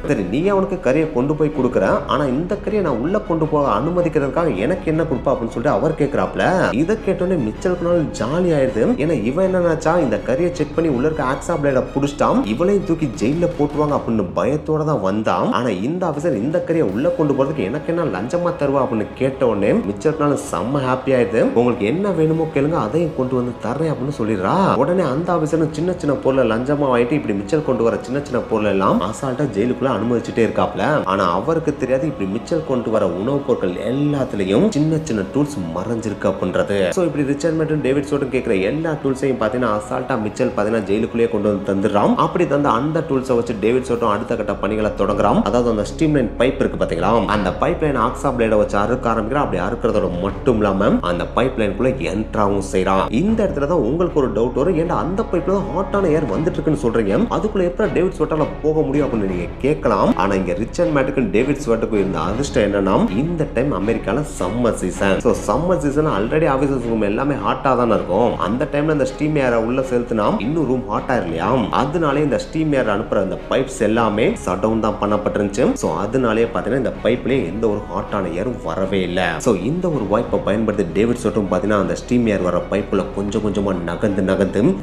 சரி, நீ அவனுக்கு கறியை கொண்டு போய் கொடுக்குற, ஆனா இந்த கறியை நான் உள்ள கொண்டு போக அனுமதிக்கிறதுக்காக எனக்கு என்ன கொடுப்பா அப்படின்னு சொல்லிட்டு அவர் கேட்கிறாப்ல. இதை கேட்டோன்னே மிச்சலுக்கு ஜாலி ஆயிடுது. ஏன்னா இவன் என்ன நினைச்சா இந்த கறியை செக் பண்ணி உள்ள இருக்க ஆக்ஸா பிளேட புடிச்சிட்டான், இவளையும் தூக்கி ஜெயில போட்டுருவாங்க அப்படின்னு பயத்தோட தான் வந்தான். ஆனா இந்த ஆபீசர் இந்த கறியை உள்ள கொண்டு போறதுக்கு எனக்கு என்ன லஞ்சமா தருவா அப்படின்னு கேட்ட உடனே மிச்சலுக்கு செம்ம ஹாப்பி ஆயிடுது. உங்களுக்கு என்ன வேணுமோ கேளுங்க, அதையும் கொண்டு வந்து தர்றேன் அப்படின்னு சொல்லிடுறா. உடனே அந்த ஆபீசர் சின்ன சின்ன பொருளை லஞ்சமா வாங்கிட்டு இப்படி மிச்சல் கொண்டு வர சின்ன சின்ன பொருள் எல்லாம் அசால்ட்டா ஜெயிலுக்குள்ள அனுமதிச்சுட்டே இருக்காப்ல. ஆனா அவருக்கு தெரியாது இப்படி மிச்சல் கொண்டு வர உணவுப் பொருட்கள் எல்லாத்துலயும் சின்ன சின்ன டூல்ஸ் மறைஞ்சிருக்கு அப்படின்றது. சோ இப்படி ரிச்சர்ட் மேட்டும் டேவிட் ஸ்வட்டும் கேட்கிற எல்லா டூல்ஸையும் பாத்தீங்கன்னா அசால்ட்டா மிச்சல் பாத்தீங்கன்னா ஜெயிலுக்குள்ளேயே கொண்டு வந்து தந்துடுறான். அப்படி தந்த அந்த டூல்ஸை வச்சு டேவிட் ஸ்வட்டும் அடுத்த கட்ட பணிகளை தொடங்குறான். அதாவது அந்த ஸ்டீம் லைன் பைப் இருக்கு பாத்தீங்களா, அந்த பைப் லைன் ஆக்ஸா பிளேட வச்சு அறுக்க ஆரம்பிக்கிறான். அப்படி அறுக்கிறதோட மட்டும் இல்லாம அந்த பைப் லைனுக்குள்ள என்ட்ராவும் செய்யறான். இந்த இடத்துல தான் உங்களுக்கு ஒரு டவுட் வரும், ஏன்னா அந்த பைப்ல தான் ஹாட்டான ஏர் வந்துட்டு இருக்குன்னு சொல்றீங்க, அதுக்குள்ள எப்படி டேவிட் ஸ்வட்டால போக முடியும் அப்படின்னு நீங்க கேட்கலாம். ஆனா இங்க ரிச்சர்ட் மேட்டுக்கும் டேவிட் ஸ்வட்டுக்கும் இருந்த அதிர்ஷ்டம் என்னன்னா இந்த டைம் அமெரிக்கால summer season. So summer season already officers room எல்லாமே ஹாட்டா தானே இருக்கும். அந்த டைம்ல இந்த ஸ்டீம் ஏரை உள்ள செலுத்தினா இன்னும் ரூம் ஹாட்டா இல்லையா, அதனாலே இந்த ஸ்டீம் ஏர் அனுப்புற அந்த பைப்ஸ் எல்லாமே ஷட் டவுன் தான் பண்ணப்பட்டிருந்துச்சு. சோ அதனாலே பாத்தீங்கன்னா இந்த பைப்லயே எந்த ஒரு ஹாட்டான ஏரும் வரவே இல்லை. சோ இந்த ஒரு வாய்ப்பை பயன்படுத்தி டேவிட் ஸ்வட்டும் பாத்தீங்கன்னா அந்த ஸ்டீம் ஏர் வர பைப்புல கொஞ்சம் கொஞ்சமா நகர்ந்து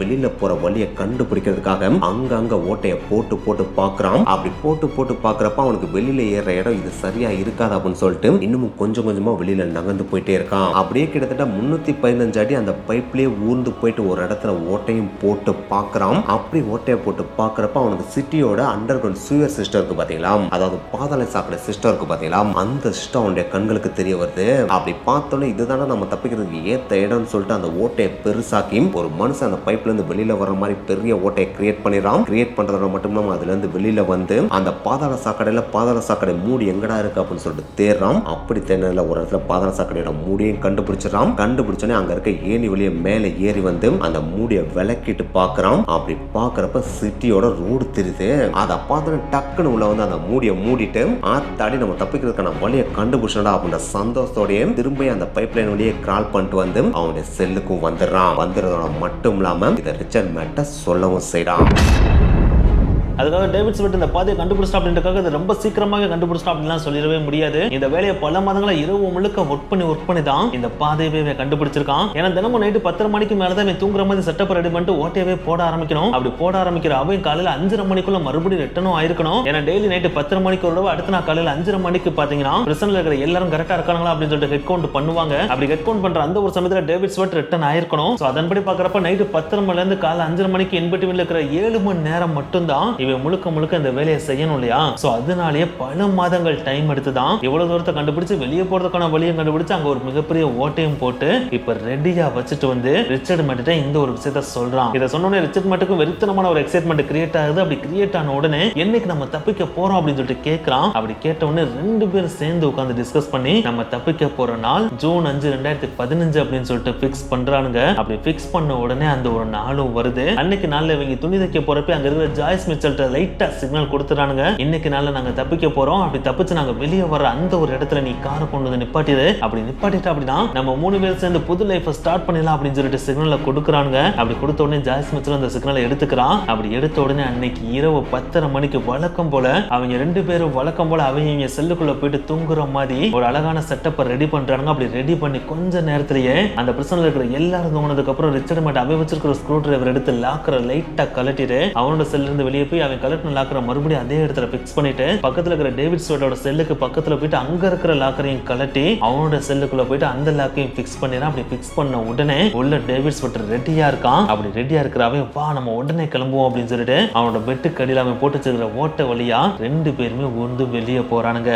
வெளியில போற வழியை கண்டுபிடிக்கிறதுக்காக அங்கங்க ஓட்டையை போட்டு போட்டு பாக்குறான். அப்படி போட்டு போட்டு பாக்குறப்ப அவனுக்கு வெளியில ஏற இடம் இது சரியா இருக்காது அப்படின்னு சொல்லிட்டு இன்னும் கொஞ்சம் கொஞ்சமா வெளியில நகர்ந்து போயிட்டே இருக்கான். அப்படியே கிட்டத்தட்ட 315 அடி அந்த பைப்லயே ஊர்ந்து போயிட்டு ஒரு இடத்துல ஓட்டையும் போட்டு பாக்குறான். அப்படி ஓட்டையை போட்டு பாக்குறப்ப அவனுக்கு சிட்டியோட அண்டர் கிரவுண்ட் சூயர் சிஸ்டம் இருக்கு பாத்தீங்களா, அதாவது பாதாள சாக்கடை சிஸ்டம் இருக்கு பாத்தீங்களா, அந்த சிஸ்டம் அவனுடைய கண்களுக்கு தெரிய வருது. அப்படி பார்த்தோன்னே இதுதானே நம்ம தப்பிக்கிறதுக்கு ஏத்த இடம்னு சொல்லிட்டு அந்த ஓட்டையை பெருசாக்கி ஒரு மனுஷன் அந்த பைப்ல இருந்து வெளியில வர மாதிரி பெரிய ஓட்டையை கிரியேட் பண்ணிடுறான். கிரியேட் பண்றதோட மட்டும் இல்லாம அதுல இருந்து வெளியில வந்து அந்த பாதாள சாக்கடை மூடி எங்கடா இருக்கு அப்படின்னு சொல்லிட்டு தேடுறான். அப்படி தேடினதுல ஒரு இடத்துல பாதாள சாக்கடையோட மூடியும் கண்டுபிடிச்சிடறான். கண்டுபிடிச்சோன்னே அங்க இருக்க ஏணி வழிய மேல ஏறி வந்து அந்த மூடியை விளக்கிட்டு பாக்குறான். அப்படி பாக்குறப்ப சிட்டியோட ரோடு தெரியுது. அதை பார்த்தோன்னே டக்குன்னு உள்ள வந்து அந்த மூடியை மூடிட்டு ஆத்தாடி நம்ம தப்பிக்கிறதுக்கான வழியை கண்டுபிடிச்சா அப்படின்ற சந்தோஷத்தோடய திரும்ப அந்த பைப் லைன் வழியே கிரால் பண்ணிட்டு வந்து அவனுடைய செல்லுக்கும் வந்துடுறான். வந்துடுறதோட மட்டும் இல்லாம இதை ரிச்சர்ட் மேட்ட சொல்லவும் செய்யறான். அதுக்காக டேவிட் ஸ்வட் இந்த பாதையை கண்டுபிடிச்சா அப்படின்றக்காக அது ரொம்ப சீக்கிரமாக கண்டுபிடிச்சா அப்படின்லாம் சொல்லிடவே முடியாது. இந்த வேலையை பல மாதங்களா இரவு முழுக்க ஒர்க் பண்ணி தான் இந்த பாதையவே கண்டுபிடிச்சிருக்கான். ஏன்னா தினமும் நைட்டு 10 மணிக்கு மேலதான் இவன் தூங்குற மாதிரி செட்டப் ரெடி பண்ணிட்டு ஓட்டையவே போட ஆரம்பிக்கணும். அப்படி போட ஆரம்பிக்கிற அவன் காலையில 5:30 மணிக்குள்ள மறுபடியும் ரிட்டனும் ஆயிருக்கணும். ஏன்னா டெய்லி நைட்டு 10 மணிக்கு ஒரு அடுத்த நாள் காலையில 5:30 மணிக்கு பாத்தீங்கன்னா பிரசன்ல இருக்கிற எல்லாரும் கரெக்டா இருக்காங்களா அப்படின்னு சொல்லிட்டு ஹெட் கவுண்ட் பண்ணுவாங்க. அப்படி ஹெட் கவுண்ட் பண்ற அந்த ஒரு சமயத்துல டேவிட் ஸ்வட் ரிட்டன் ஆயிருக்கணும். சோ அதன்படி பாக்குறப்ப நைட்டு 10 மணில இருந்து காலை 5:30 மணிக்கு இன்பிட்வீன்ல இருக்கிற 7 மணி நேரம் மட்டும்தான் இவன் முழுக்க இந்த வேலையை செய்யணும் இல்லையா. சோ அதனாலேயே பல மாதங்கள் டைம் எடுத்துதான் இவ்வளவு தூரத்தை கண்டுபிடிச்சு வெளியே போறதுக்கான வழியை கண்டுபிடிச்சு அங்க ஒரு மிகப்பெரிய ஓட்டையும் போட்டு இப்ப ரெடியா வச்சுட்டு வந்து ரிச்சர்ட் மேட்ட இந்த ஒரு விஷயத்த சொல்றான். இதை சொன்னோடனே ரிச்சர்ட் மேட்டுக்கு வெறித்தனமான ஒரு எக்ஸைட்மெண்ட் கிரியேட் ஆகுது. அப்படி கிரியேட் ஆன உடனே என்னைக்கு நம்ம தப்பிக்க போறோம் அப்படின்னு சொல்லிட்டு கேட்கறான். அப்படி கேட்ட உடனே 2 பேரும் சேர்ந்து உட்கார்ந்து டிஸ்கஸ் பண்ணி நம்ம தப்பிக்க போற நாள் ஜூன் 5, 2015 அப்படின்னு சொல்லிட்டு பிக்ஸ் பண்றானுங்க. அப்படி பிக்ஸ் பண்ண உடனே அந்த ஒரு நாளும் வருது. அன்னைக்கு நாள்ல இவங்க துணி தைக்க போறப்ப அங்க இருக்கிற ஜாய்ஸ் மிச்சல் ஸ்பென்சர்ட்ட லைட்டா சிக்னல் கொடுத்துறானுங்க. இன்னைக்கு நாள்ல நாங்க தப்பிக்க போறோம், அப்படி தப்பிச்சு நாங்க வெளியே வர அந்த ஒரு இடத்துல நீ காரை கொண்டு வந்து நிப்பாட்டிடு, அப்படி நிப்பாட்டிட்டு அப்படின்னா நம்ம 3 பேர் சேர்ந்து புது லைஃபை ஸ்டார்ட் பண்ணிடலாம் அப்படின்னு சொல்லிட்டு சிக்னலை கொடுக்குறானுங்க. அப்படி கொடுத்த உடனே ஜாய்ஸ் மிச்சல் அந்த சிக்னலை எடுத்துக்கிறான். அப்படி எடுத்த உடனே அன்னைக்கு இரவு 10:30 மணிக்கு வழக்கம் போல அவங்க 2 பேரும் வழக்கம் போல அவங்க செல்லுக்குள்ள போயிட்டு தூங்குற மாதிரி ஒரு அழகான செட்டப்பை ரெடி பண்றாங்க. அப்படி ரெடி பண்ணி கொஞ்ச நேரத்திலேயே அந்த பிரச்சனை இருக்கிற எல்லாரும் தூங்கினதுக்கு அப்புறம் ரிச்சர்ட் மேட் அவன் வச்சிருக்கிற ஸ்க்ரூ டிரைவர் எடுத்து லாக்கரை லைட்டா கலட்டிட்டு அவனோட செல்ல இருந்து வெளியே போய் அவன் கலட்டின லாக்கரை மறுபடியும் அதே இடத்துல பிக்ஸ் பண்ணிட்டு பக்கத்துல இருக்கிற டேவிட் ஸ்டோட்டோட செல்லுக்கு பக்கத்துல போயிட்டு அங்க இருக்கிற லாக்கரையும் கலட்டி அவனோட செல்லுக்குள்ள போயிட்டு அந்த லாக்கையும் பிக்ஸ் பண்ணிடுறான். அப்படி பிக்ஸ் பண்ண உடனே உள்ள டேவிட் ஸ்வெட்டர் ரெடியா இருக்கான். அப்படி ரெடியா இருக்கிறவன் வா நம்ம உடனே கிளம்புவோம் அப்படின்னு சொல்லிட்டு அவனோட பெட்டுக்கு அடியில் அவன் போட்டு வச்சிருக்கிற ஓட்ட வழியா 2 பேருமே ஊர்ந்து வெளியே போறானுங்க.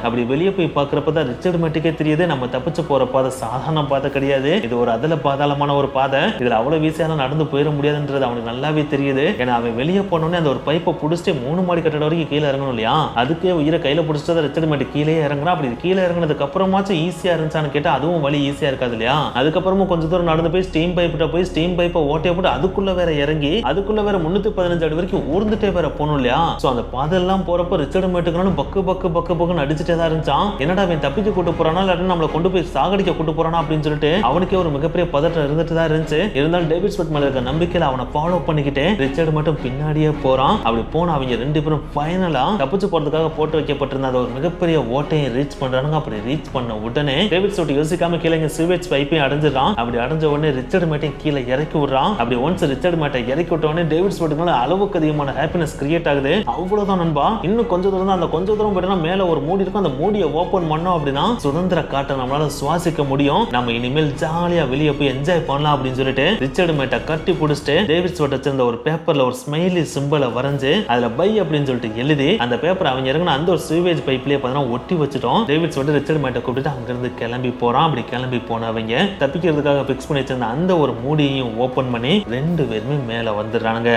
அப்படி வெளியே போய் பார்க்குறப்பதான் ரிச்சர்ட் மேட்டுக்கே தெரியுது நம்ம தப்பிச்சு போற பாதை சாதாரண பாதை கிடையாது, இது ஒரு அதல பாதாளமான ஒரு பாதை, இதுல அவ்வளவு ஈஸியான நடந்து போயிட முடியாதுன்றது அவனுக்கு நல்லாவே தெரியுது. ஏன்னா அவன் வெளியே போனோடனே அந்த ஒரு பைப்பை பிடிச்சிட்டு 3 மாடி கட்டட வரைக்கும் கீழே இறங்கணும் இல்லையா, அதுக்கே உயிரை கையில பிடிச்சிட்டு ரிச்சர்ட் மேட்டு கீழே இறங்குறான். அப்படி கீழே இறங்கினதுக்கு அப்புறமாச்சும் ஈஸியா இருந்துச்சான்னு கேட்டா அதுவும் வழி ஈஸியா இருக்காது இல்லையா. அதுக்கப்புறமும் கொஞ்சம் தூரம் நடந்து போய் ஸ்டீம் பைப்பிட்ட போய் ஸ்டீம் பைப்பை ஓட்டையை போட்டு அதுக்குள்ள வேற இறங்கி அதுக்குள்ள வேற 315 அடி வரைக்கும் ஊர்ந்துட்டே வேற போகணும் இல்லையா. சோ அந்த பாதெல்லாம் போறப்ப ரிச்சர்ட் மேட்டுக்கு பக்கு பக்கு பக்கு பக்குன்னு அடிச்சுட்டே தான் இருந்துச்சான். என்னடா அவன் தப்பிச்சு கூட்டு போறானா இல்லாட்டி நம்மளை கொண்டு போய் சாகடிக்க கூட்டு போறானா அப்படின்னு சொல்லிட்டு அவனுக்கே ஒரு மிகப்பெரிய பதட்டம் இருந்துட்டு தான் இருந்துச்சு. இருந்தாலும் டேவிட் ஸ்வெட் மேல இருக்க நம்பிக்கையில அவனை ஃபாலோ பண்ணிக்கிட்டு ரிச்சர்ட் மட்டும் பின்னாடியே போறான். அப்படி போன அவங்க 2 பேரும் ஃபைனலா தப்பிச்சு போறதுக்காக போட்டு வைக்கப்பட்டிருந்த ஒரு மிகப்பெரிய ஓட்டையை ரீச் பண்றானுங்க. அப்படி ரீச் பண்ண உடனே டேவிட் ஸ்வெட் யோசிக்காம கீழே சீவேஜ் பைப்பையும் அடைஞ்சிடறான். அப்படி அடைஞ்ச உடனே ரிச்சர்ட் மேட்டையும் கீழே இறக்கி விடுறான். அப்படி ஒன்ஸ் ரிச்சர்ட் மேட்டை இறக்கி விட்ட உடனே டேவிட் ஸ்வெட்டுக்கு மேல அளவுக்கு அதிகமான ஹாப்பினஸ் கிரியேட் ஆகுது. அவ்வளவுதான் நண்பா, இன்னும் கொஞ்சம் தூரம் தான், அந்த கொஞ்சம் தூரம் போயிட்டா மேல ஒரு மூடி இருக்கும், அந்த மூடியை ஓபன் பண்ணோம் அப்படின்னா சுதந்திர காற்றை நம்மளால சுவாசிக்க முடியும், நம்ம இனிமேல் ஜாலியா வெளியே போய் என்ஜாய் பண்ணலாம் அப்படின்னு சொல்லிட்டு ரிச்சர்ட் மேட்டை கட்டி பிடிச்சிட்டு டேவிட் ஸ்வெட் வச்சிருந்த ஒரு பேப்பர்ல ஒரு ஸ்மைலி சிம்பலை வரைஞ்சு அதுல பை அப்படின்னு சொல்லிட்டு எழுதி அந்த பேப்பர் அவங்க இறங்கின அந்த ஒரு சீவேஜ் பைப்லயே பார்த்தீங்கன்னா ஒட்டி வச்சுட்டோம். டேவிட் ஸ்வெட் ரிச்சர்ட் மேட்டை கூப்பிட்டு அங்கிருந்து கிளம்பி போறான். அப்படி கிளம்பி போனவங்க தப்பிக்கிறதுக்காக பிக்ஸ் பண்ணி வச்சிருந்த அந்த ஒரு மூடியையும் ஓபன் பண்ணி 2 பேருமே மேல வந்துடுறானுங்க.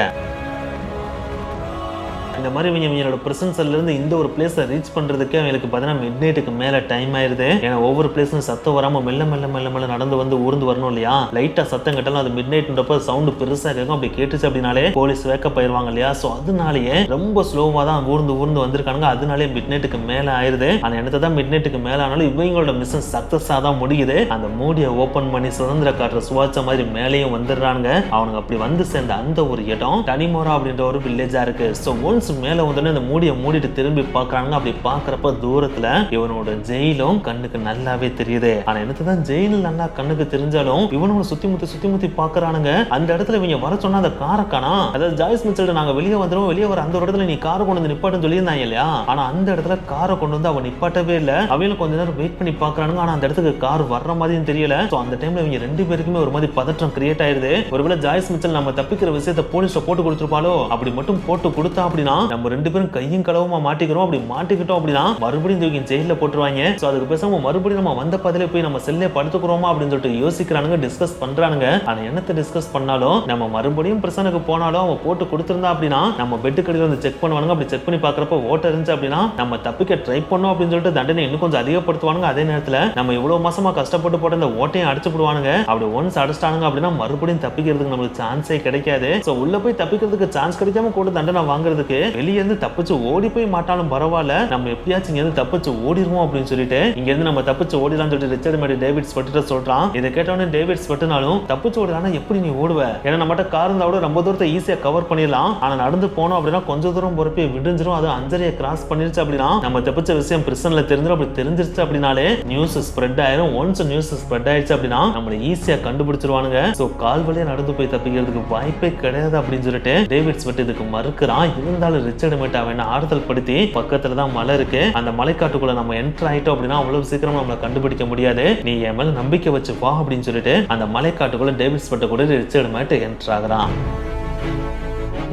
இந்த மாதிரி இவங்களோட பிரசன்ஸ்ல இருந்து இந்த ஒரு பிளேஸை ரீச் பண்றதுக்கு அவங்களுக்கு பார்த்தீங்கன்னா மிட் நைட்டுக்கு மேல டைம் ஆயிருது. ஏன்னா ஒவ்வொரு பிளேஸும் சத்தம் வராம மெல்ல மெல்ல மெல்ல மெல்ல நடந்து வந்து ஊர்ந்து வரணும் இல்லையா. லைட்டா சத்தம் கேட்டாலும் அது மிட் நைட்ன்றப்ப சவுண்ட் பெருசா கேட்கும். அப்படி கேட்டுச்சு அப்படின்னாலே போலீஸ் வேக்கப் ஆயிருவாங்க இல்லையா. சோ அதனாலேயே ரொம்ப ஸ்லோவா தான் ஊர்ந்து ஊர்ந்து வந்திருக்காங்க. அதனாலே மிட் நைட்டுக்கு மேல ஆயிருது. ஆனா என்னத்தை தான் மிட் நைட்டுக்கு மேல ஆனாலும் இவங்களோட மிஷன் சக்சஸா தான் முடியுது. அந்த மூடியை ஓபன் பண்ணி சுதந்திர காற்று சுவாச்ச மாதிரி மேலேயும் வந்துடுறாங்க. அவனுக்கு அப்படி வந்து சேர்ந்த அந்த ஒரு இடம் டனிமோரா அப்படின்ற ஒரு வில்லேஜா இருக்கு. சோ ஒன்ஸ் மேல வந்து அந்த மூடியை மூடிட்டு திரும்பி பாக்குறாங்க. அப்படி பாக்குறப்ப தூரத்துல இவனோட ஜெயிலும் கண்ணுக்கு நல்லாவே தெரியுது. ஆனா என்னதான் ஜெயில் நல்லா கண்ணுக்கு தெரிஞ்சாலும் இவனோட சுத்தி முத்தி பாக்குறானுங்க. அந்த இடத்துல இவங்க வர சொன்னா அந்த காரை காணா. அதாவது ஜாய்ஸ் மிச்சல் நாங்க வெளியே வந்துடும், வெளியே வர அந்த ஒரு இடத்துல நீ காரை கொண்டு வந்து நிப்பாட்டுன்னு சொல்லியிருந்தாங்க இல்லையா. ஆனா அந்த இடத்துல காரை கொண்டு வந்து அவன் நிப்பாட்டவே இல்லை. அவங்களும் கொஞ்ச நேரம் வெயிட் பண்ணி பாக்குறானுங்க. ஆனா அந்த இடத்துக்கு கார் வர்ற மாதிரியும் தெரியல. சோ அந்த டைம்ல இவங்க 2 பேருக்குமே ஒரு மாதிரி பதற்றம் கிரியேட் ஆயிருது. ஒருவேளை ஜாய்ஸ் மிச்சல் நம்ம தப்பிக்கிற விஷயத்தை போலீஸ்ல போட்டு கொடுத்துருப்பாலோ, அப்படி மட்டும் போட்டு கொடுத்தா அப்படின்னா நம்ம 2 பேரும் கையும் களவுமா மாட்டிக்கிறோம். அப்படி மாட்டிக்கிட்டோம் அப்படின்னா மறுபடியும் தூக்கி ஜெயில போட்டுருவாங்க. சோ அதுக்கு பேசாம மறுபடியும் நம்ம வந்த பாதையில போய் நம்ம செல்லே படுத்துக்கிறோமா அப்படின்னு சொல்லிட்டு யோசிக்கிறானுங்க, டிஸ்கஸ் பண்றானுங்க. ஆனா என்னத்தை டிஸ்கஸ் பண்ணாலும் நம்ம மறுபடியும் பிரச்சனைக்கு போனாலும் அவன் போட்டு கொடுத்திருந்தா அப்படின்னா நம்ம பெட்டு கடையில வந்து செக் பண்ணுவானுங்க. அப்படி செக் பண்ணி பாக்குறப்ப ஓட்ட இருந்துச்சு அப்படின்னா நம்ம தப்பிக்க ட்ரை பண்ணோம் அப்படின்னு சொல்லிட்டு தண்டனை இன்னும் கொஞ்சம் அதிகப்படுத்துவானுங்க. அதே நேரத்துல நம்ம இவ்வளவு மாசமா கஷ்டப்பட்டு போட்ட இந்த ஓட்டையும் அடிச்சு போடுவானுங்க. அப்படி ஒன்ஸ் அடிச்சிட்டானுங்க அப்படின்னா மறுபடியும் தப்பிக்கிறதுக்கு நமக்கு சான்ஸே கிடைக்காது. சோ உள்ள போய் தப்பிக்கிறதுக்கு சான்ஸ் கிடைக்காம கூட தண்டனை வாங்குறதுக்கு வெளியே இருந்து தப்பிச்சு ஓடி போய் மாட்டாலும் பரவாயில்ல, நம்ம எப்படியாச்சும் இங்க இருந்து தப்பிச்சு ஓடிடுவோம் அப்படின்னு சொல்லிட்டு இங்க இருந்து நம்ம தப்பிச்சு ஓடிடலாம்னு சொல்லிட்டு ரிச்சர்ட் மேட் டேவிட் ஸ்வெட்டர் சொல்றான். இதை கேட்டவனே டேவிட் ஸ்வெட்டனாலும் தப்பிச்சு ஓடலாம்னா எப்படி நீ ஓடுவ, ஏன்னா நம்மகிட்ட கார் இருந்தா கூட ரொம்ப தூரத்தை ஈஸியா கவர் பண்ணிடலாம். ஆனா நடந்து போனோம் அப்படின்னா கொஞ்சம் தூரம் போறப்ப விடிஞ்சிரும், அது 5:30 கிராஸ் பண்ணிருச்சு அப்படின்னா நம்ம தப்பிச்ச விஷயம் பிரிசன்ல தெரிஞ்சிடும். அப்படி தெரிஞ்சிருச்சு அப்படின்னாலே நியூஸ் ஸ்ப்ரெட் ஆயிரும். ஒன்ஸ் நியூஸ் ஸ்ப்ரெட் ஆயிடுச்சு அப்படின்னா நம்மள ஈஸியா கண்டுபிடிச்சிருவானுங்க. சோ கால் வழியா நடந்து போய் தப்பிக்கிறதுக்கு வாய்ப்பே கிடையாது அப்படின்னு சொல்லிட்டு டேவிட் ஸ்வெட் இதுக்கு மறுக்கிறான். இருந்தாலும் ரிச்சர்ட் மேட் அவன் ஆறுதல் படுத்தி பக்கத்துல தான் மலை இருக்கு, அந்த மலைக்காட்டுக்குள்ள நம்ம என்டர் ஆயிட்டோம் அப்படின்னா அவ்வளவு சீக்கிரம் நம்மள கண்டுபிடிக்க முடியாது, நீ என் மேல நம்பிக்கை வச்சு வா அப்படின்னு சொல்லிட்டு அந்த மலைக்காட்டுக்குள்ள டேவிட் ஸ்வெட் கூட ரிச்சர்ட் மேட் என்டர் ஆகுறான்.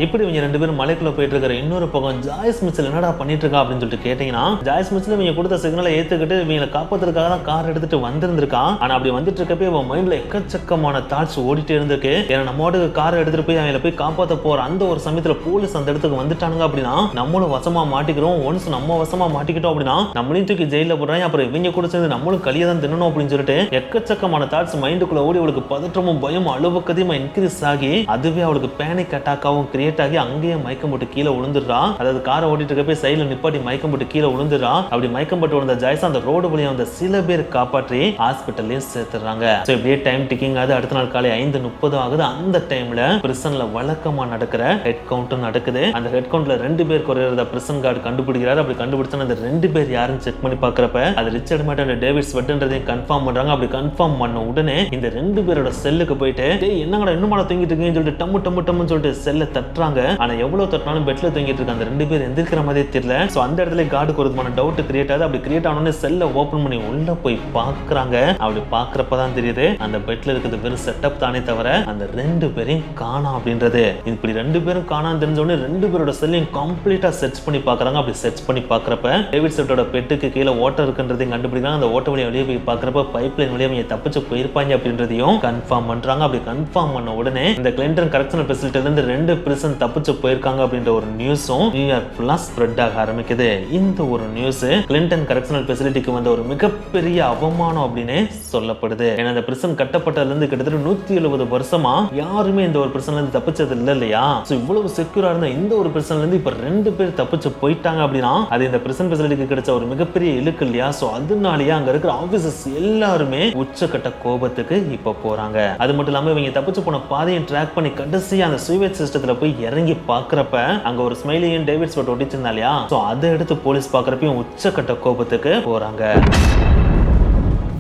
இப்படி இவங்க 2 பேரும் மலைக்குள்ள போயிட்டு இருக்கிற இன்னொரு பக்கம் ஜாய்ஸ் மிச்சல் என்னடா பண்ணிட்டு இருக்கா அப்படின்னு சொல்லிட்டு கேட்டீங்கன்னா, ஜாய்ஸ் மிச்சல் இவங்க கொடுத்த சிக்னலை ஏத்துக்கிட்டு இவங்களை காப்பாத்துறதுக்காக தான் கார் எடுத்துட்டு வந்திருந்திருக்கான். ஆனா அப்படி வந்துட்டு இருக்கப்ப இவன் மைண்ட்ல எக்கச்சக்கமான தாட்ஸ் ஓடிட்டே இருந்திருக்கு. ஏன்னா நம்மோட கார் எடுத்துட்டு போய் அவங்களை போய் காப்பாற்ற போற அந்த ஒரு சமயத்துல போலீஸ் அந்த இடத்துக்கு வந்துட்டானுங்க அப்படின்னா நம்மளும் வசமா மாட்டிக்கிறோம். ஒன்ஸ் நம்ம வசமா மாட்டிக்கிட்டோம் அப்படின்னா நம்மளையும் தூக்கி ஜெயில போடுறாங்க. அப்புறம் இவங்க கூட சேர்ந்து நம்மளும் களியை தான் தின்னணும் அப்படின்னு சொல்லிட்டு எக்கச்சக்கமான தாட்ஸ் மைண்டுக்குள்ள ஓடி அவளுக்கு பதற்றமும் பயம் அளவுக்கு அதிகமா இன்க்ரீஸ் ஆகி அதுவே அவளுக்கு பேனிக் அட்டாக்காவும் கிரியேட் ஆகி அங்கேயே மயக்கம் போட்டு கீழே விழுந்துடுறா. அதாவது காரை ஓட்டிட்டு இருக்க போய் சைடுல நிப்பாட்டி மயக்கம் போட்டு கீழே விழுந்துடுறா. அப்படி மயக்கம் போட்டு விழுந்த ஜாய்ஸ் அந்த ரோடு வழியா வந்த சில பேர் காப்பாற்றி ஹாஸ்பிட்டல்லையும் சேர்த்துறாங்க. சோ இப்படியே டைம் டிக்கிங் ஆகுது. அடுத்த நாள் காலை 5:30 ஆகுது. அந்த டைம்ல பிரிசன்ல வழக்கமா நடக்கிற ஹெட் கவுண்ட் நடக்குது. அந்த ஹெட் கவுண்ட்ல 2 பேர் குறையறத பிரிசன் கார்டு கண்டுபிடிக்கிறாரு. அப்படி கண்டுபிடிச்சா அந்த 2 பேர் யாருன்னு செக் பண்ணி பாக்குறப்ப அது ரிச்சர்ட் மேட் அண்ட் டேவிட் ஸ்வெட்ன்றதையும் கன்ஃபார்ம் பண்றாங்க. அப்படி கன்ஃபார்ம் பண்ண உடனே இந்த 2 பேரோட செல்லுக்கு போயிட்டு என்னங்கடா இன்னும் தூங்கிட்டு இருக்கீங்கன்னு சொல்லிட்டு டம்மு டம்மு டம்முன்னு சொல்லிட்டு செல்ல தட்டுறாங்க. ஆனா எவ்வளவு தட்டினாலும் பெட்ல தூங்கிட்டு இருக்க அந்த 2 பேர் எந்திரிக்கிற மாதிரியே தெரியல. சோ அந்த இடத்துல கார்டுக்கு ஒரு விதமான டவுட் கிரியேட் ஆகுது. அப்படி கிரியேட் ஆனோடனே செல்ல ஓபன் பண்ணி உள்ள போய் பாக்குறாங்க. அப்படி பாக்குறப்பதான் தெரியுது அந்த பெட்ல இருக்கிறது வெறும் செட்டப் தானே தவிர அந்த 2 பேரையும் காணோம் அப்படின்றது. இப்படி 2 பேரும் காணான்னு தெரிஞ்ச உடனே 2 பேரோட செல்லையும் கம்ப்ளீட்டா செர்ச் பண்ணி பாக்குறாங்க. அப்படி செர்ச் பண்ணி பாக்குறப்ப டேவிட் செட்டோட பெட்டுக்கு கீழே ஓட்டர் இருக்குன்றதையும் கண்டுபிடிக்கிறாங்க. அந்த ஓட்ட வழியா வெளியே போய் பாக்குறப்ப பைப் லைன் வழியா தப்பிச்சு போயிருப்பாங்க அப்படின்றதையும் கன்ஃபார்ம் பண்றாங்க. அப்படி கன்ஃபார்ம் பண்ண உடனே இந்த கிளின்டன் கரெக்ஷனல் ஃபெசிலிட்டில இருந்து 2 பிரிசன் தப்பிச்சு போயிருக்காங்க அப்படின்ற ஒரு நியூஸும் நியூயார்க் ஃபுல்லா ஸ்ப்ரெட் ஆக ஆரம்பிக்குது. இந்த ஒரு நியூஸ் கிளின்டன் கரெக்ஷனல் ஃபெசிலிட்டிக்கு வந்த ஒரு மிகப்பெரிய அவமானம் அப்படின்னு சொல்லப்படுது. ஏன்னா இந்த பிரிசன் கட்டப்பட்டதுல இருந்து கிட்டத்தட்ட 170 வருஷமா யாருமே இந்த ஒரு பிரிசன்ல இருந்து தப்பிச்சது இல்ல இல்லையா? சோ இவ்வளவு செக்யூரா இருந்த இந்த ஒரு பிரிசன்ல இருந்து இப்ப 2 பேர் தப்பிச்சு போயிட்டாங்க அப்படின்னா அது இந்த பிரிசன் ஃபெசிலிட்டிக்கு கிடைச்ச ஒரு மிகப்பெரிய இழுக்கு இல்லையா? சோ அதனாலேயே அங்க இருக்கிற ஆபீசர்ஸ் எல்லாருமே உச்சக்கட்ட கோபத்துக்கு இப்ப போறாங்க. அது மட்டும் இல்லாம இவங்க தப்பிச்சு போன பாதையை ட்ராக் பண்ணி கடைசியா அந்த சுவேஜ் சிஸ்டத்துல போய் இறங்கி பாக்குறப்ப அங்க ஒரு ஸ்மைலியும் டேவிட் ஸ்வெட் ஒட்டிச்சிருந்தா இல்லையா? சோ அதை எடுத்து போலீஸ் பாக்குறப்பையும் உச்சக்கட்ட கோபத்துக்கு போறாங்க.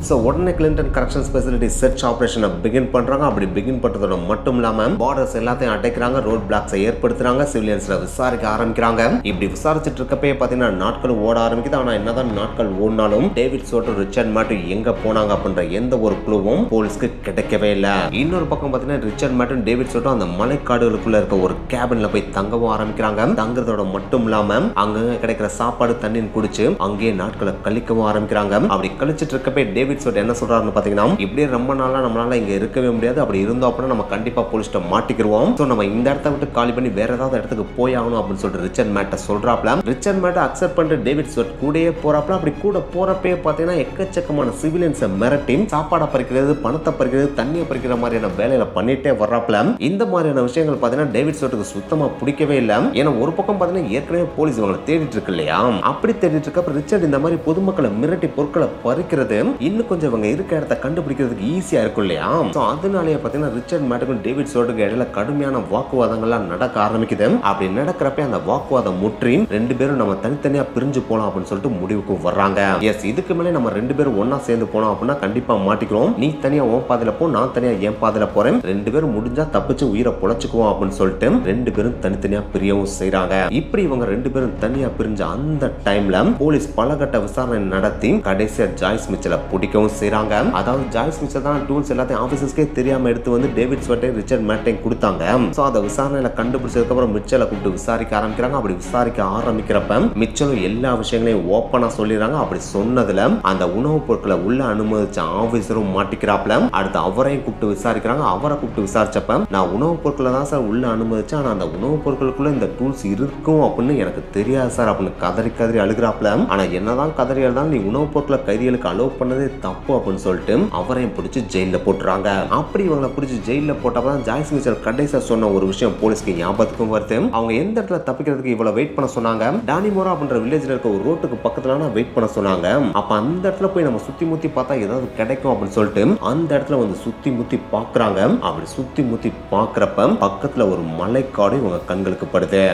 ஸோ உடனே கிளின்டன் கரெக்ஷன்ஸ் ஃபெசிலிட்டி சர்ச் ஆப்ரேஷனை பிகின் பண்ணுறாங்க. அப்படி பிகின் பண்ணுறதோட மட்டும் இல்லாமல் பார்டர்ஸ் எல்லாத்தையும் அடைக்கிறாங்க, ரோட் பிளாக்ஸை ஏற்படுத்துறாங்க, சிவிலியன்ஸை விசாரிக்க ஆரம்பிக்கிறாங்க. இப்படி விசாரிச்சுட்டு இருக்கப்பே பார்த்தீங்கன்னா நாட்கள் ஓட ஆரம்பிக்குது. ஆனால் என்னதான் நாட்கள் ஓடினாலும் டேவிட் ஸ்வெட்டும் ரிச்சர்ட் மேட்டும் எங்கே போனாங்க அப்படின்ற எந்த ஒரு குழுவும் போலீஸ்க்கு கிடைக்கவே இல்லை. இன்னொரு பக்கம் பார்த்தீங்கன்னா ரிச்சர்ட் மேட்டும் டேவிட் ஸ்வெட்டும் அந்த மலைக்காடுகளுக்குள்ள இருக்க ஒரு கேபின்ல போய் தங்கவும் ஆரம்பிக்கிறாங்க. தங்குறதோட மட்டும் இல்லாமல் அங்கே கிடைக்கிற சாப்பாடு தண்ணின்னு குடிச்சு அங்கேயே நாட்களை கழிக்கவும் ஆரம்பிக்கிறாங்க. அப்படி கழிச்சிட்டு இருக்கப்பே டேவிட் ஸ்வெட் என்ன சொல்றாருன்னு பாத்தீங்கன்னா, இப்படியே ரொம்ப நாளா நம்மளால இங்க இருக்கவே முடியாது. அப்படி இருந்தோம் அப்படின்னா நம்ம கண்டிப்பா போலீஸ்ட்ட மாட்டிக்கிடுவோம். சோ நம்ம இந்த இடத்த விட்டு காலி பண்ணி வேற ஏதாவது இடத்துக்கு போய் ஆகணும் அப்படின்னு சொல்லிட்டு ரிச்சர்ட் மேட்ட சொல்றாப்ல. ரிச்சர்ட் மேட்ட அக்செப்ட் பண்ணிட்டு டேவிட் ஸ்வெட் கூடயே போறாப்ல. அப்படி கூட போறப்பே பாத்தீங்கன்னா எக்கச்சக்கமான சிவிலியன்ஸை மிரட்டி சாப்பாடை பறிக்கிறது, பணத்தை பறிக்கிறது, தண்ணியை பறிக்கிற மாதிரியான வேலையில பண்ணிட்டே வர்றாப்ல. இந்த மாதிரியான விஷயங்கள் பாத்தீங்கன்னா டேவிட் ஸ்வெட்டுக்கு சுத்தமா பிடிக்கவே இல்லை. ஏன்னா ஒரு பக்கம் பாத்தீங்கன்னா ஏற்கனவே போலீஸ் இவங்களை தேடிட்டு இருக்கு இல்லையா? அப்படி தேடிட்டு இருக்கப்ப ரிச்சர்ட் இந்த மாதிரி பொதுமக்களை மிரட்டி பொருட்களை பறிக்கிறது இன்னும் கொஞ்சம் இவங்க இருக்க இடத்த கண்டுபிடிக்கிறதுக்கு ஈஸியா இருக்கும் இல்லையா? சோ அதனாலேயே பாத்தீங்கன்னா ரிச்சர்ட் மேட்டுக்கும் டேவிட் ஸ்வெட்டுக்கும் இடையில கடுமையான வாக்குவாதங்கள்லாம் நடக்க ஆரம்பிக்குது. அப்படி நடக்கிறப்ப அந்த வாக்குவாதம் முற்றி 2 பேரும் நம்ம தனித்தனியா பிரிஞ்சு போலாம் அப்படின்னு சொல்லிட்டு முடிவுக்கு வர்றாங்க. எஸ், இதுக்கு மேலே நம்ம 2 பேரும் ஒன்னா சேர்ந்து போனோம் அப்படின்னா கண்டிப்பா மாட்டிக்கிறோம். நீ தனியா உன் பாதையில போ, நான் தனியா என் பாதையில போறேன். 2 பேரும் முடிஞ்சா தப்பிச்சு உயிரை பொழைச்சுக்குவோம் அப்படின்னு சொல்லிட்டு 2 பேரும் தனித்தனியா பிரியவும் செய்றாங்க. இப்படி இவங்க 2 பேரும் தனியா பிரிஞ்ச அந்த டைம்ல போலீஸ் பலகட்ட விசாரணை நடத்தி கடைசியா ஜாய்ஸ் மிச்சலை பிடிக்கவும் செய்றாங்க. அதாவது ஜாய்ஸ் மிச்சல் தான் டூல்ஸ் எல்லாத்தையும் ஆபீசர்ஸ்க்கே தெரியாம எடுத்து வந்து டேவிட் ஸ்வெட்டையும் ரிச்சர்ட் மேட்டையும் கொடுத்தாங்க. சோ அதை விசாரணையில கண்டுபிடிச்சதுக்கு அப்புறம் மிச்சலை கூப்பிட்டு விசாரிக்க ஆரம்பிக்கிறாங்க. அப்படி விசாரிக்க ஆரம்பிக்கிறப்ப மிச்சலும் எல்லா விஷயங்களையும் ஓப்பனா சொல்லிடுறாங்க. அப்படி சொன்னதுல அந்த உணவுப் பொருட்களை உள்ள அனுமதிச்ச ஆபீசரும் மாட்டிக்கிறாப்ல. அடுத்து அவரையும் கூப்பிட்டு விசாரிக்கிறாங்க. அவரை கூப்பிட்டு விசாரிச்சப்ப நான் உணவுப் பொருட்களை தான் சார் உள்ள அனுமதிச்சேன், ஆனா அந்த உணவுப் பொருட்களுக்குள்ள இந்த டூல்ஸ் இருக்கும் அப்படின்னு எனக்கு தெரியாது சார் அப்படின்னு கதறி கதறி அழுகிறாப்ல. ஆனா என்னதான் கதறி அழுதாலும் நீ உணவுப் பொருட்களை கைதிகளுக்கு அலோவ் பண்ணதே தப்பு அப்படின்னு சொல்லிட்டு அவரையும் பிடிச்சி ஜெயில போட்டுறாங்க. அப்படி இவங்களை பிடிச்சி ஜெயில போட்டப்பதான் ஜாய்ஸ் மிச்சல் கடைசியா சொன்ன ஒரு விஷயம் போலீஸ்க்கு ஞாபகத்துக்கும் வருது. அவங்க எந்த இடத்துல தப்பிக்கிறதுக்கு இவ்வளவு வெயிட் பண்ண சொன்னாங்க, டானிமோரா அப்படின்ற வில்லேஜ்ல இருக்க ஒரு ரோட்டுக்கு பக்கத்துல வெயிட் பண்ண சொன்னாங்க. அப்ப அந்த இடத்துல போய் நம்ம சுத்தி முத்தி பார்த்தா ஏதாவது கிடைக்கும் அப்படின்னு சொல்லிட்டு அந்த இடத்துல வந்து சுத்தி முத்தி பாக்குறாங்க. அப்படி சுத்தி முத்தி பாக்குறப்ப பக்கத்துல ஒரு மலைக்காடு இவங்க கண்களுக்கு படுது.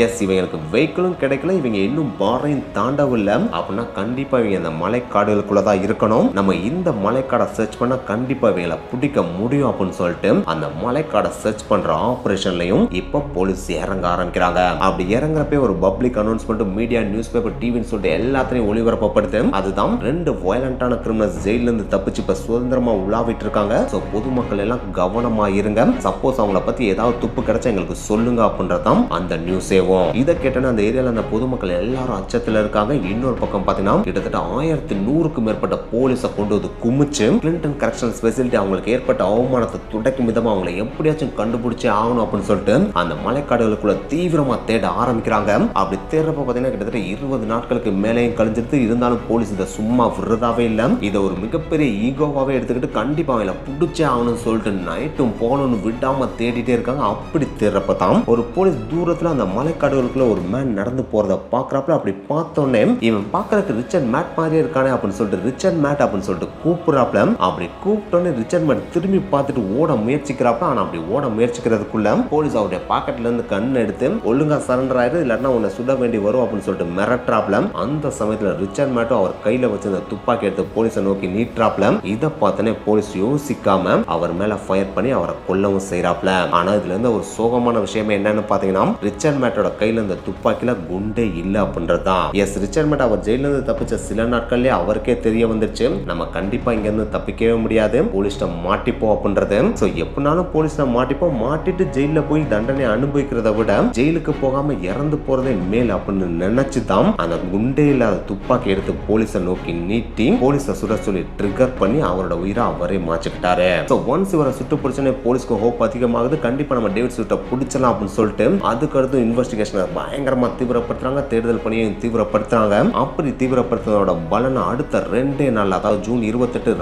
எஸ், இவங்களுக்கு வெஹிக்கிளும் கிடைக்கல, இவங்க இன்னும் பார்டரையும் தாண்டவில்லை அப்படின்னா கண்டிப்பா இவங்க இந்த மலைக்காடுகளுக்குள்ளதான் இருக்கணும். நம்ம இந்த மலைக்காடை சர்ச் பண்ணா கண்டிப்பா இவங்களை பிடிக்க முடியும் அப்படின்னு சொல்லிட்டு அந்த மலைக்காடை சர்ச் பண்ற ஆபரேஷன்லயும் இப்ப போலீஸ் இறங்க ஆரம்பிக்கிறாங்க. அப்படி இறங்குறப்ப ஒரு public announcement, media, news paper, டிவின்னு சொல்லிட்டு எல்லாத்தையும் ஒளிபரப்பப்படுது. அதுதான் 2 வயலண்டான கிரிமினல்ஸ் ஜெயில இருந்து தப்பிச்சு இப்ப சுதந்திரமா உலாவிட்டு இருக்காங்க. சோ பொதுமக்கள் எல்லாம் கவனமா இருங்க, சப்போஸ் அவங்கள பத்தி ஏதாவது துப்பு கிடைச்சா எங்களுக்கு சொல்லுங்க அப்படின்றதான் அந்த நியூஸேவும். இதை கேட்டோன்னா அந்த ஏரியால அந்த பொதுமக்கள் எல்லாரும் அச்சத்துல இருக்காங்க. இன்னொரு பக்கம் பாத்தீங்கன்னா கிட்டத்தட்ட 1100க்கு மேற்பட்ட போலீஸை கொண்டு வந்து குமிச்சு கிளின்டன் கரெக்ஷனல் ஃபெசிலிட்டி அவங்களுக்கு ஏற்பட்ட அவமானத்தை துடைக்கும் விதமா அவங்களை எப்படியாச்சும் கண்டுபிடிச்சே ஆகணும் அப்படின்னு சொல்லிட்டு அந்த மலைக்காடுகளுக்குள்ள தீவிரமா தேட ஆரம்பிக்கிறாங்க. அப்படி தேடுறப்ப பாத்தீங்கன்னா கிட்டத்தட்ட 20 நாட்களுக்கு மேலேயும் கழிஞ்சிருது. இருந்தாலும் போலீஸ் இதை சும்மா விடுறதாவே இல்லை. இதை ஒரு மிகப்பெரிய ஈகோவாவே எடுத்துக்கிட்டு கண்டிப்பா அவங்கள பிடிச்சே ஆகணும்னு சொல்லிட்டு நைட்டும் போகணும்னு விடாம தேடிட்டே இருக்காங்க. அப்படி தேடுறப்ப தான் ஒரு போலீஸ் தூரத்துல அந்த மலைக்காடுகளுக்குள்ள ஒரு மேன் நடந்து போறத பாக்குறாப்புல. அப்படி பார்த்தோன்னே இவன் பாக்குறதுக்கு ரிச்சர்ட் மேட் மாதிரியே இருக்கானே அப்படின்னு சொல்லிட்டு ரிச்சர்ட் மேட் அப்படின்னு சொல்லிட்டு கூப்பிடுறாப்புல. அப்படி கூப்பிட்டோன்னே ரிச்சர்ட் மேட் திரும்பி பார்த்துட்டு ஓட முயற்சிக்கிறாப்புல. ஆனா அப்படி ஓட முயற்சிக்கிறதுக்குள்ள போலீஸ் அவருடைய பாக்கெட்ல இருந்து கண் எடுத்து ஒழுங்கா சரண்டர் ஆயிரு, இல்லாட்டினா உன்னை சுட வேண்டி வரும் அப்படின்னு சொல்லிட்டு மிரட்டுறாப்புல. அந்த சமயத்துல ரிச்சர்ட் மேட்டும் அவர் கையில வச்சிருந்த துப்பாக்கி எடுத்து போலீஸை நோக்கி நீட்டுறாப்புல. இதை பார்த்தோன்னே போலீஸ் யோசிக்காம அவர் மேல ஃபயர் பண்ணி அவரை கொல்லவும் செய்யறாப்புல. ஆனா இதுல இருந்து ஒரு சோகமான விஷயமே என்னன்னு பாத்தீங்கன்னா ரிச்சர்ட் மேட்டோட கையில இந்த துப்பாக்கில குண்டே இல்ல அப்படின்றதுதான். எஸ், ரிச்சர்ட் மேட் அவர் ஜெயில இருந்து தப்பிச்ச சில நாட்கள்லயே அவருக்கே தெரிய வந்துருச்சு, நம்ம கண்டிப்பா இங்க இருந்து தப்பிக்கவே முடியாது, போலீஸ்ட மாட்டிப்போம் அப்படின்றது. சோ எப்பனாலும் போலீஸ்ல மாட்டிப்போம், மாட்டிட்டு ஜெயில போய் தண்டனை அனுபவிக்கிறத விட ஜெயிலுக்கு போகாம இறந்து போறதே மேல் அப்படின்னு நினைச்சுதான் அந்த குண்டே இல்லாத துப்பாக்கி எடுத்து போலீஸை நோக்கி நீட்டி போலீஸை சுட சொல்லி ட்ரிகர் பண்ணி அவரோட உயிரை அவரே மாச்சிக்கிட்டாரு. சோ ஒன்ஸ் இவரை சுட்டு பிடிச்சனே போலீஸ்க்கு ஹோப் அதிகமாகுது, கண்டிப்பா நம்ம டேவிட் சுட்ட பிடிச்சலாம் அப்படின்னு சொல்லிட்டு அதுக்கடுத்து இன்வெஸ்டிகேஷனை பயங்கரமா தீவிரப்படுத்துறாங்க, தேடுதல் பணியை தீவிரப்படுத்துறாங்க. அப்படி தீவிரப்படுத்துறதோட பலனை அடுத்த 2 நாள், அதாவது ஜூன் 28,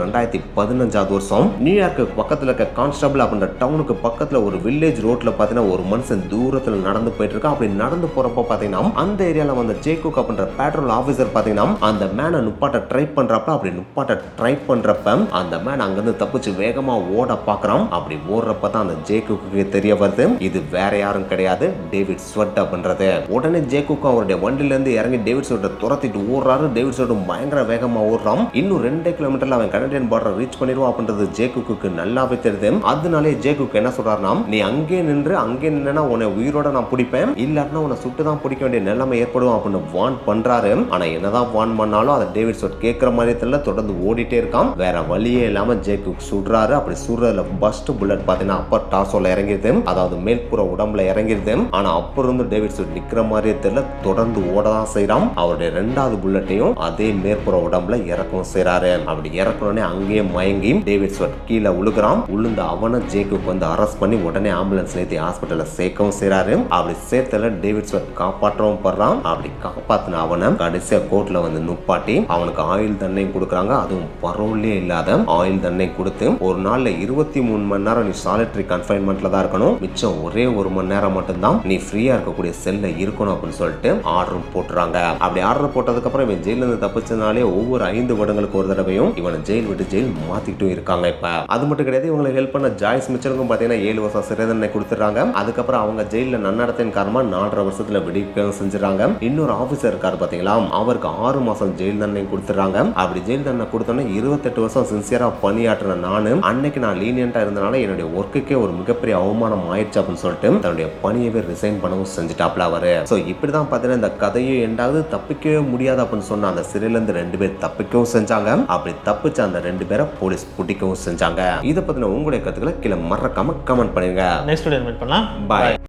2015 வருஷம் நியூயார்க்கு பக்கத்துல இருக்க கான்ஸ்டபிள் அப்படின்ற டவுனுக்கு பக்கத்துல ஒரு வில்லேஜ் ரோட்ல பாத்தீங்கன்னா ஒரு மனுஷன் தூரத்துல நடந்து போயிட்டு இருக்கான். அப்படி நடந்து போறப்ப பாத்தீங்கன்னா அந்த ஏரியால வந்த ஜேக்குக் அப்படின்ற பெட்ரோல் ஆபீசர் பாத்தீங்கன்னா அந்த மேனை நுப்பாட்ட ட்ரை பண்றப்ப, அப்படி நுப்பாட்ட ட்ரை பண்றப்ப அந்த மேன் அங்கிருந்து தப்பிச்சு வேகமா ஓட பாக்குறான். அப்படி ஓடுறப்ப தான் அந்த ஜேக்குக்கு தெரிய வருது இது வேற யாரும் கிடையாது, டேவிட் ஸ்வெட் அப்படின்றது. உடனே ஜேக்குக்கும் அவருடைய வண்டில இருந்து இறங்கி டேவிட் ஸ்வெட்டை துரத்திட்டு ஓடுறாரு. டேவிட் ஸ்வெட்டும் பயங்கர வேகமா ஓடுறான். இன்னும் 2 கிலோமீட்டர்ல அவன் கனடியன் பார்டரை ரீச் பண்ணிடுவான் அப்படின்றது ஜேக்குக்கு நல்லாவே தெரியுது. அதனாலே ஜேக்குக் என்ன சொல்றாருன்னா, நீ அங்கே நின்னா உன்னை உயிரோட நான் பிடிப்பேன், இல்லாட்டினா உன்னை சுட்டு தான் பிடிக்க வேண்டிய நிலைமை ஏற்படும் அப்படின்னு வார்ன் பண்றாரு. ஆனா என்னதான் வார்ன் பண்ணாலும் அதை டேவிட் ஸ்வெட் கேட்கிற மாதிரி தெரியல, தொடர்ந்து ஓடிட்டே இருக்கான். வேற வழியே இல்லாம ஜேக்குக் சுடுறாரு. அப்படி சுடுறதுல ஃபர்ஸ்ட் புல்லட் பாத்தீங்கன்னா அப்பர் டார்சோல இறங்கிருது, அதாவது மேல்புற உடம்புல இறங்கிருது. ஆனா அப்புறம் இருந்து டேவிட் ஸ்வெட் நிக்கிற மாதிரியே தெரியல, தொடர்ந்து ஓடதான் செய்யறான். அவருடைய 2வது புல்லட்டையும் அதே மேற்புற உடம்புல இறக்கவும் செய்யறாரு. அப்படி இறக்கணும்னே அங்கேயே மயங்கி டேவிட் ஸ்வெட் கீழே உழுகுறான். உளுந்த அவனை ஜேக்குக் வந்து அரெஸ்ட் பண்ணி உடனே ஆம்புலன்ஸ் ஏற்றி ஹாஸ்பிட்டல்ல சேர்க்கவும் செய்யறாரு. அப்படி சேர்த்தல டேவிட் ஸ்வெட் காப்பாற்றவும் படுறான். அப்படி காப்பாத்தின அவனை கடைசியா கோர்ட்ல வந்து நுப்பாட்டி அவனுக்கு ஆயுள் தண்டனை கொடுக்குறாங்க. அதுவும் பரோல்லே இல்லாத ஆயுள் தண்டனை கொடுத்து ஒரு நாள்ல 23 மணி நேரம் நீ சாலிட்டரி கன்ஃபைன்மெண்ட்ல தான் இருக்கணும், மிச்சம் ஒரே 1 மணி நேரம் மட்டும்தான் நீ ஃப்ரீயா இருக்கக்கூடிய செல்ல இருக்கணும் அப்படின்னு சொல்லிட்டு ஆர்டர் போட்டுறாங்க. அப்படி ஆர்டர் போட்டதுக்கு அப்புறம் இவன் ஜெயில இருந்து தப்பிச்சதுனாலே ஒவ்வொரு 5 வருடங்களுக்கு ஒரு தடவையும் இவனை ஜெயில் விட்டு ஜெயில் மாத்திட்டு இருக்காங்க. இப்ப அது மட்டும் கிடையாது, இவங்களுக்கு ஹெல்ப் பண்ண ஜாய்ஸ் மிச்சலுக்கும் பாத்தீங்கன்னா 7 வருஷம் சிறை தண்டனை கொடுத்துறாங்க. அதுக்கப்புறம் அவங்க ஜெயில நன்னடத்தின் காரணமா 4.5 வருஷத்துல விடுவிக்கவும் செஞ்சுறாங்க. இன்னொரு ஆபீசர் இருக்காரு பாத்தீங்களா, அவருக்கு 6 மாசம் ஜெயில் தண்டனை கொடுத்துறாங்க. அப்படி ஜெயில் தண்டனை கொடுத்தோன்னே 28 வருஷம் சின்சியரா பணியாற்றின நானு அன்னைக்கு நான் லீனியன்டா இருந்தனால என்னுடைய ஒர்க்குக்கே ஒரு மிகப்பெரிய அவமானம் ஆயிடுச்சு அப்படின்னு சொல்லிட்டு தன்னுடைய பணியவே ரிசைன் பண்ணவும் செஞ்சுட்டாப்ல அவரு. சோ இப்படிதான் பாத்தீங்கன்னா இந்த கதையும் எண்டாவது தப்பிக்கவே முடியாது அப்படின்னு சொன்ன அந்த சிறையில இருந்து 2 பேர் தப்பிக்கவும் செஞ்சாங்க. அப்படி தப்பிச்ச அந்த 2 பேரை போலீஸ் பிடிக்கவும் செஞ்சாங்க. இதை பத்தின உங்களுடைய கருத்துக்களை கீழே மறக்காம கமெண்ட் பண்ணுங்க. நெக்ஸ்ட் வீடியோ மீட் பண்ணலாம். பாய்.